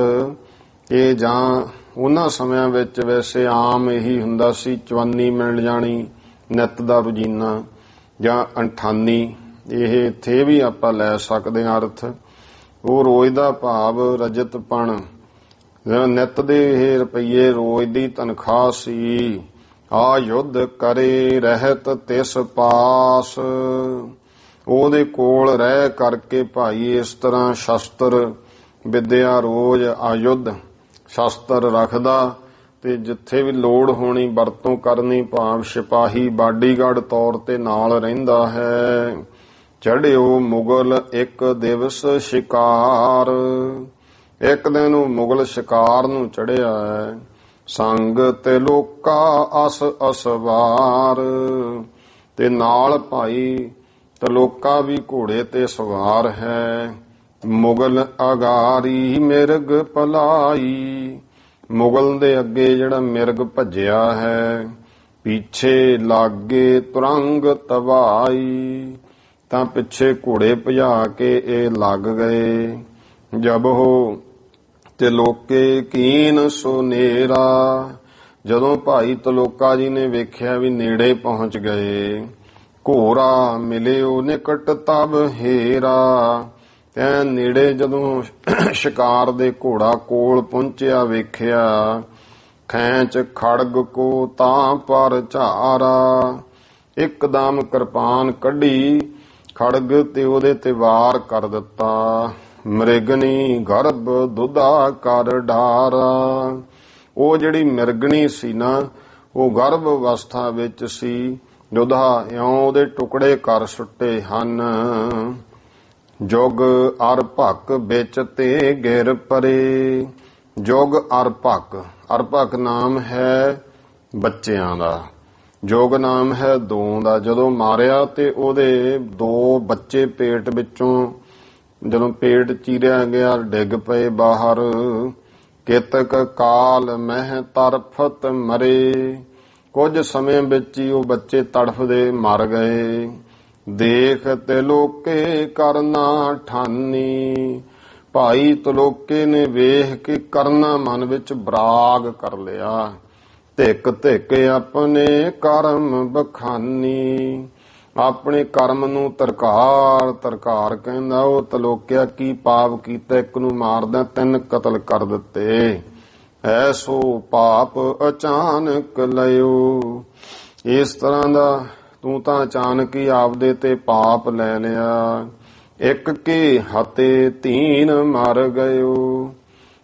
ਇਹ ਜਾਂ ਉਹਨਾਂ ਸਮਿਆਂ ਵਿੱਚ ਵੈਸੇ ਆਮ ਇਹੀ ਹੁੰਦਾ ਸੀ, ਚਵੰਨੀ ਮਿਲ ਜਾਣੀ ਨਿਤ ਦਾ ਰੋਜ਼ੀਨਾ ਜਾਂ 58। ਇਹ ਇੱਥੇ ਵੀ ਆਪਾਂ ਲੈ ਸਕਦੇ ਹਾਂ ਅਰਥ। ਉਹ ਰੋਜ਼ ਦਾ ਭਾਵ ਰਜਤਪਣ। ਨਿਤ ਦੇ ਇਹ ਰੁਪਈਏ ਰੋਜ਼ ਦੀ ਤਨਖਾਹ ਸੀ। ਆ ਯੁੱਧ ਕਰੇ ਰਹਿਤ ਤਿਸ ਪਾਸ। ਉਹਦੇ ਕੋਲ ਰਹਿ ਕਰਕੇ ਭਾਈ ਇਸ ਤਰ੍ਹਾਂ ਸ਼ਸਤਰ ਵਿਦਿਆ ਰੋਜ਼ ਆਯੁੱਧ ਸ਼ਸਤਰ ਰੱਖਦਾ ਤੇ ਜਿੱਥੇ ਵੀ ਲੋੜ ਹੋਣੀ ਵਰਤੋਂ ਕਰਨੀ, ਭਾਵ ਸਿਪਾਹੀ ਬਾਡੀਗਾਰਡ ਤੌਰ ਤੇ ਨਾਲ ਰਹਿੰਦਾ ਹੈ। ਚੜਿਓ ਮੁਗਲ ਇੱਕ ਦਿਵਸ ਸ਼ਿਕਾਰ। ਇੱਕ ਦਿਨ ਉਹ ਮੁਗਲ ਸ਼ਿਕਾਰ ਨੂੰ ਚੜਿਆ ਹੈ। ਸੰਗ ਤੇ ਲੋਕਾ ਅਸ ਅਸਵਾਰ। ਤੇ ਨਾਲ ਭਾਈ ਤਲੋਕਾ ਵੀ ਘੋੜੇ ਤੇ ਸਵਾਰ ਹੈ। ਮੁਗਲ ਅਗਾਰੀ ਮਿਰਗ ਪਲਾਈ। ਮੁਗਲ ਦੇ ਅੱਗੇ ਜਿਹੜਾ ਮਿਰਗ ਭੱਜਿਆ ਹੈ। ਪਿੱਛੇ ਲਾਗੇ ਤੁਰੰਗ ਤਬਾਈ। ਤਾਂ ਪਿੱਛੇ ਘੋੜੇ ਭਜਾ ਕੇ ਇਹ ਲੱਗ ਗਏ। ਜਬ ਹੋ ਤੇ ਲੋਕੇ ਕੀਨ ਸੁਨੇਰਾ। ਜਦੋਂ ਭਾਈ ਤਲੋਕਾ ਜੀ ਨੇ ਵੇਖਿਆ ਵੀ ਨੇੜੇ ਪਹੁੰਚ ਗਏ। ਘੋਰਾ ਮਿਲਿਓ ਨਿਕਟ ਤਬ ਹੇਰਾ। ਤੇ ਨੇੜੇ ਜਦੋਂ ਸ਼ਿਕਾਰ ਦੇ ਘੋੜਾ ਕੋਲ ਪਹੁੰਚਿਆ ਵੇਖਿਆ। ਖੈਂਚ ਖੜਗ ਕੋ ਤਾਂ ਪਰ ਝਾਰਾ। ਇੱਕਦਮ ਕਿਰਪਾਨ ਕੱਢੀ, ਖੜਗ ਤੇ ਉਹਦੇ ਤੇ ਵਾਰ ਕਰ ਦਿੱਤਾ। ਮ੍ਰਿਗਣੀ ਗਰਭ ਦੁਧਾ ਕਰ ਢਾਰਾ। ਉਹ ਜਿਹੜੀ ਮਿਰਗਣੀ ਸੀ ਨਾ, ਉਹ ਗਰਭ ਅਵਸਥਾ ਵਿੱਚ ਸੀ। ਦੁਧਾ ਇਉਂ ਉਹਦੇ ਟੁਕੜੇ ਕਰ ਸੁੱਟੇ ਹਨ। ਜੁਗ ਅਰ ਭਕ ਵਿੱਚ ਤੇ ਗਿਰ ਪਰੇ। ਜੁਗ ਅਰ ਭਕ ਨਾਮ ਹੈ ਬੱਚਿਆਂ ਦਾ, ਜੁਗ ਨਾਮ ਹੈ ਦੋ ਦਾ। ਜਦੋਂ ਮਾਰਿਆ ਤੇ ਉਹਦੇ ਦੋ ਬੱਚੇ ਪੇਟ ਵਿੱਚੋਂ, ਜਦੋਂ ਪੇਟ ਚੀਰਿਆ ਗਿਆ, ਡਿੱਗ ਪਏ ਬਾਹਰ। ਕਿਤਕ ਕਾਲ ਮਹਿ ਤਰਫਤ ਮਰੇ। ਕੁਝ ਸਮੇਂ ਵਿੱਚ ਹੀ ਉਹ ਬੱਚੇ ਤੜਫਦੇ ਮਰ ਗਏ। ਦੇਖ ਤਿਲੋਕੇ ਕਰਨਾ ਠਾਨੀ। ਭਾਈ ਤਿਲੋਕੇ ਨੇ ਵੇਖ ਕੇ ਕਰਨਾ ਮਨ ਵਿੱਚ ਬਰਾਗ ਕਰ ਲਿਆ। ਧਿਕ ਧਿਕ ਆਪਣੇ ਕਰਮ ਬਖਾਨੀ। ਆਪਣੇ ਕਰਮ ਨੂੰ ਤਰਕਾਰ ਕਹਿੰਦਾ। ਉਹ ਤਿਲੋਕਿਆ ਕੀ ਪਾਪ ਕੀਤਾ, ਇੱਕ ਨੂੰ ਮਾਰਦਾ, 3 ਕਤਲ ਕਰ ਦਿੱਤੇ। ਐਸੋ ਪਾਪ ਅਚਾਨਕ ਲਿਓ। ਇਸ ਤਰ੍ਹਾਂ ਦਾ ਤੂੰ ਤਾਂ ਅਚਾਨਕ ਹੀ ਆਪਦੇ ਤੇ ਪਾਪ ਲੈ ਲਿਆ। ਇੱਕ ਕੇ ਹਤੇ 3 ਮਰ ਗਇਓ।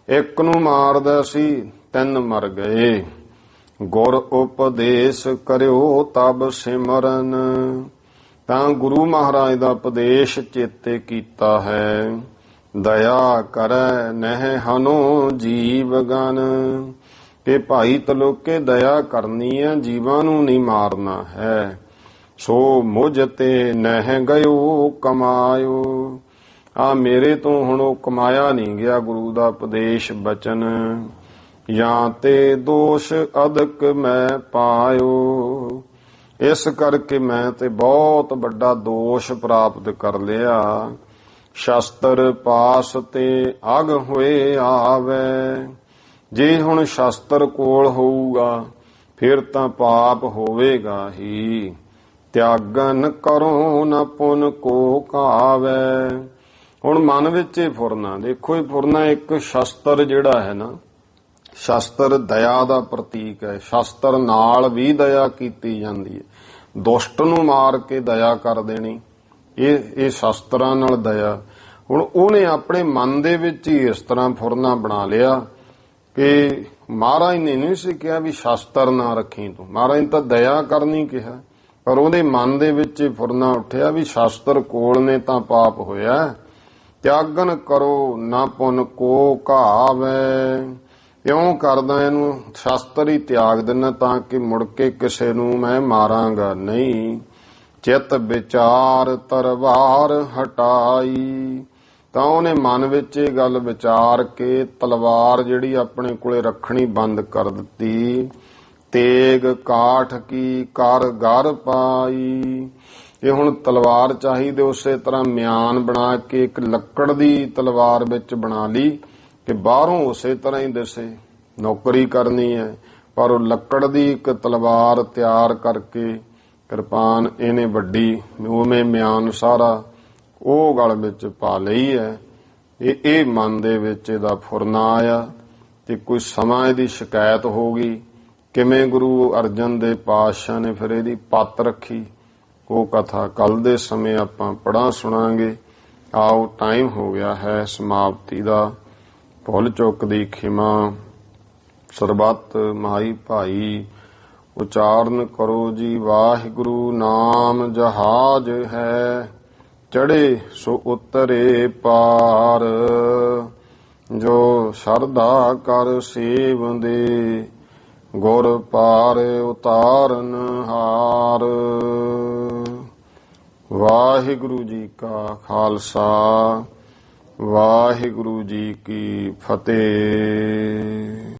ਇੱਕ ਨੂੰ ਮਾਰਦਾ ਸੀ, 3 ਮਰ ਗਏ। ਗੁਰ ਉਪਦੇਸ਼ ਕਰਿਓ ਤਬ ਸਿਮਰਨ। ਤਾਂ ਗੁਰੂ ਮਹਾਰਾਜ ਦਾ ਉਪਦੇਸ਼ ਚੇਤੇ ਕੀਤਾ ਹੈ। ਦਇਆ ਕਰੈ ਨਹਿ ਹਨੋ ਜੀਵ ਗਨ। ਕਿ ਭਾਈ ਤਿਲੋਕੇ ਦਇਆ ਕਰਨੀ ਹੈ, ਜੀਵਾਂ ਨੂੰ ਨਹੀਂ ਮਾਰਨਾ ਹੈ। ਸੋ ਮੁਝ ਤੇ ਨਹਿ ਗਇਓ ਕਮਾਇਓ। ਆ ਮੇਰੇ ਤੋਂ ਹੁਣ ਉਹ ਕਮਾਇਆ ਨਹੀਂ ਗਿਆ ਗੁਰੂ ਦਾ ਉਪਦੇਸ਼ ਬਚਨ। ਜਾਂ ਤੇ ਦੋਸ਼ ਅਦਕ ਮੈਂ ਪਾਇਓ। ਇਸ ਕਰਕੇ ਮੈਂ ਤੇ ਬਹੁਤ ਵੱਡਾ ਦੋਸ਼ ਪ੍ਰਾਪਤ ਕਰ ਲਿਆ। ਸ਼ਸਤਰ ਪਾਸ ਤੇ ਅਗ ਹੋਏ ਆਵੇ। ਜੇ ਹੁਣ ਸ਼ਸਤਰ ਕੋਲ ਹੋਊਗਾ ਫਿਰ ਤਾਂ ਪਾਪ ਹੋਵੇਗਾ ਹੀ। ਤਿਆਗਨ ਕਰੋ ਨ ਪੁਨ ਕੋ ਕਾਵੇ। ਹੁਣ ਮਨ ਵਿੱਚ ਇਹ ਫੁਰਨਾ, ਦੇਖੋ ਇਹ ਫੁਰਨਾ ਇੱਕ ਸ਼ਸਤਰ ਜਿਹੜਾ ਹੈ ਨਾ, ਸ਼ਸਤਰ ਦਇਆ ਦਾ ਪ੍ਰਤੀਕ ਹੈ। ਸ਼ਸਤਰ ਨਾਲ ਵੀ ਦਇਆ ਕੀਤੀ ਜਾਂਦੀ ਹੈ। ਦੁਸ਼ਟ ਨੂੰ ਮਾਰ ਕੇ ਦਇਆ ਕਰ ਦੇਣੀ, ਇਹ ਸ਼ਸਤਰਾਂ ਨਾਲ ਦਇਆ। ਹੁਣ ਉਹਨੇ ਆਪਣੇ ਮਨ ਦੇ ਵਿੱਚ ਹੀ ਇਸ ਤਰ੍ਹਾਂ ਫੁਰਨਾ ਬਣਾ ਲਿਆ ਕਿ ਮਹਾਰਾਜ ਨੇ ਨਹੀਂ ਸੀ ਕਿਹਾ ਵੀ ਸ਼ਸਤਰ ਨਾ ਰੱਖੀ ਤੂੰ, ਮਹਾਰਾਜ ਨੇ ਤਾਂ ਦਇਆ ਕਰਨੀ ਕਿਹਾ। ਪਰ ਉਹਦੇ ਮਨ ਦੇ ਵਿੱਚ ਹੀ ਫੁਰਨਾ ਉੱਠਿਆ ਵੀ ਸ਼ਸਤਰ ਕੋਲ ਨੇ ਤਾਂ ਪਾਪ ਹੋਇਆ। ਤਿਆਗਨ ਕਰੋ ਨਾ ਪੁਨ ਕੋ ਘਾਵੇ। ਇਉਂ ਕਰਦਾ ਇਹਨੂੰ ਸ਼ਸਤਰ ਹੀ ਤਿਆਗ ਦਿੰਦਾ ਤਾਂ ਕਿ ਮੁੜ ਕੇ ਕਿਸੇ ਨੂੰ ਮੈਂ ਮਾਰਾਂਗਾ ਨਹੀਂ। ਚਿੱਤ ਵਿਚਾਰ ਤਲਵਾਰ ਹਟਾਈ। ਤਾਂ ਉਹਨੇ ਮਨ ਵਿੱਚ ਇਹ ਗੱਲ ਵਿਚਾਰ ਕੇ ਤਲਵਾਰ ਜਿਹੜੀ ਆਪਣੇ ਕੋਲੇ ਰੱਖਣੀ ਬੰਦ ਕਰ ਦਿੱਤੀ। ਤੇਗ ਕਾਠ ਕੀ ਕਰ ਗਰ ਪਾਈ। ਇਹ ਹੁਣ ਤਲਵਾਰ ਚਾਹੀਦੇ ਉਸੇ ਤਰ੍ਹਾਂ ਮਿਆਨ ਬਣਾ ਕੇ ਇੱਕ ਲੱਕੜ ਦੀ ਤਲਵਾਰ ਵਿੱਚ ਬਣਾ ਲਈ ਕਿ ਬਾਹਰੋਂ ਉਸੇ ਤਰ੍ਹਾਂ ਹੀ ਦਿਸੇ। ਨੌਕਰੀ ਕਰਨੀ ਹੈ ਪਰ ਉਹ ਲੱਕੜ ਦੀ ਇੱਕ ਤਲਵਾਰ ਤਿਆਰ ਕਰਕੇ ਕਿਰਪਾਨ ਇਹਨੇ ਵੱਡੀ ਉਵੇਂ ਮਿਆਨ ਸਾਰਾ ਉਹ ਗਲ ਵਿੱਚ ਪਾ ਲਈ ਹੈ। ਇਹ ਮਨ ਦੇ ਵਿੱਚ ਇਹਦਾ ਫੁਰਨਾ ਆਇਆ ਤੇ ਕੋਈ ਸਮਾਂ ਇਹਦੀ ਸ਼ਿਕਾਇਤ ਹੋ ਗਈ। ਕਿਵੇਂ ਗੁਰੂ ਅਰਜਨ ਦੇਵ ਪਾਤਸ਼ਾਹ ਨੇ ਫਿਰ ਇਹਦੀ ਪੱਤ ਰੱਖੀ, ਉਹ ਕਥਾ ਕੱਲ ਦੇ ਸਮੇਂ ਆਪਾਂ ਪੜ੍ਹਾਂ ਸੁਣਾਂਗੇ। ਆਓ ਟਾਈਮ ਹੋ ਗਿਆ ਹੈ ਸਮਾਪਤੀ ਦਾ। ਭੁੱਲ ਚੁੱਕ ਦੀ ਖਿਮਾ। ਸਰਬੱਤ ਮਾਈ ਭਾਈ ਉਚਾਰਨ ਕਰੋ ਜੀ। ਵਾਹਿਗੁਰੂ ਨਾਮ ਜਹਾਜ ਹੈ, ਚੜੇ ਸੋ ਉਤਰੇ ਪਾਰ। ਜੋ ਸ਼ਰਧਾ ਕਰ ਸੇਵੰਦੇ, ਗੁਰ ਪਾਰ ਉਤਾਰਨ ਹਾਰ। ਵਾਹਿਗੁਰੂ ਜੀ ਕਾ ਖਾਲਸਾ, ਵਾਹਿਗੁਰੂ ਜੀ ਕੀ ਫਤਿਹ।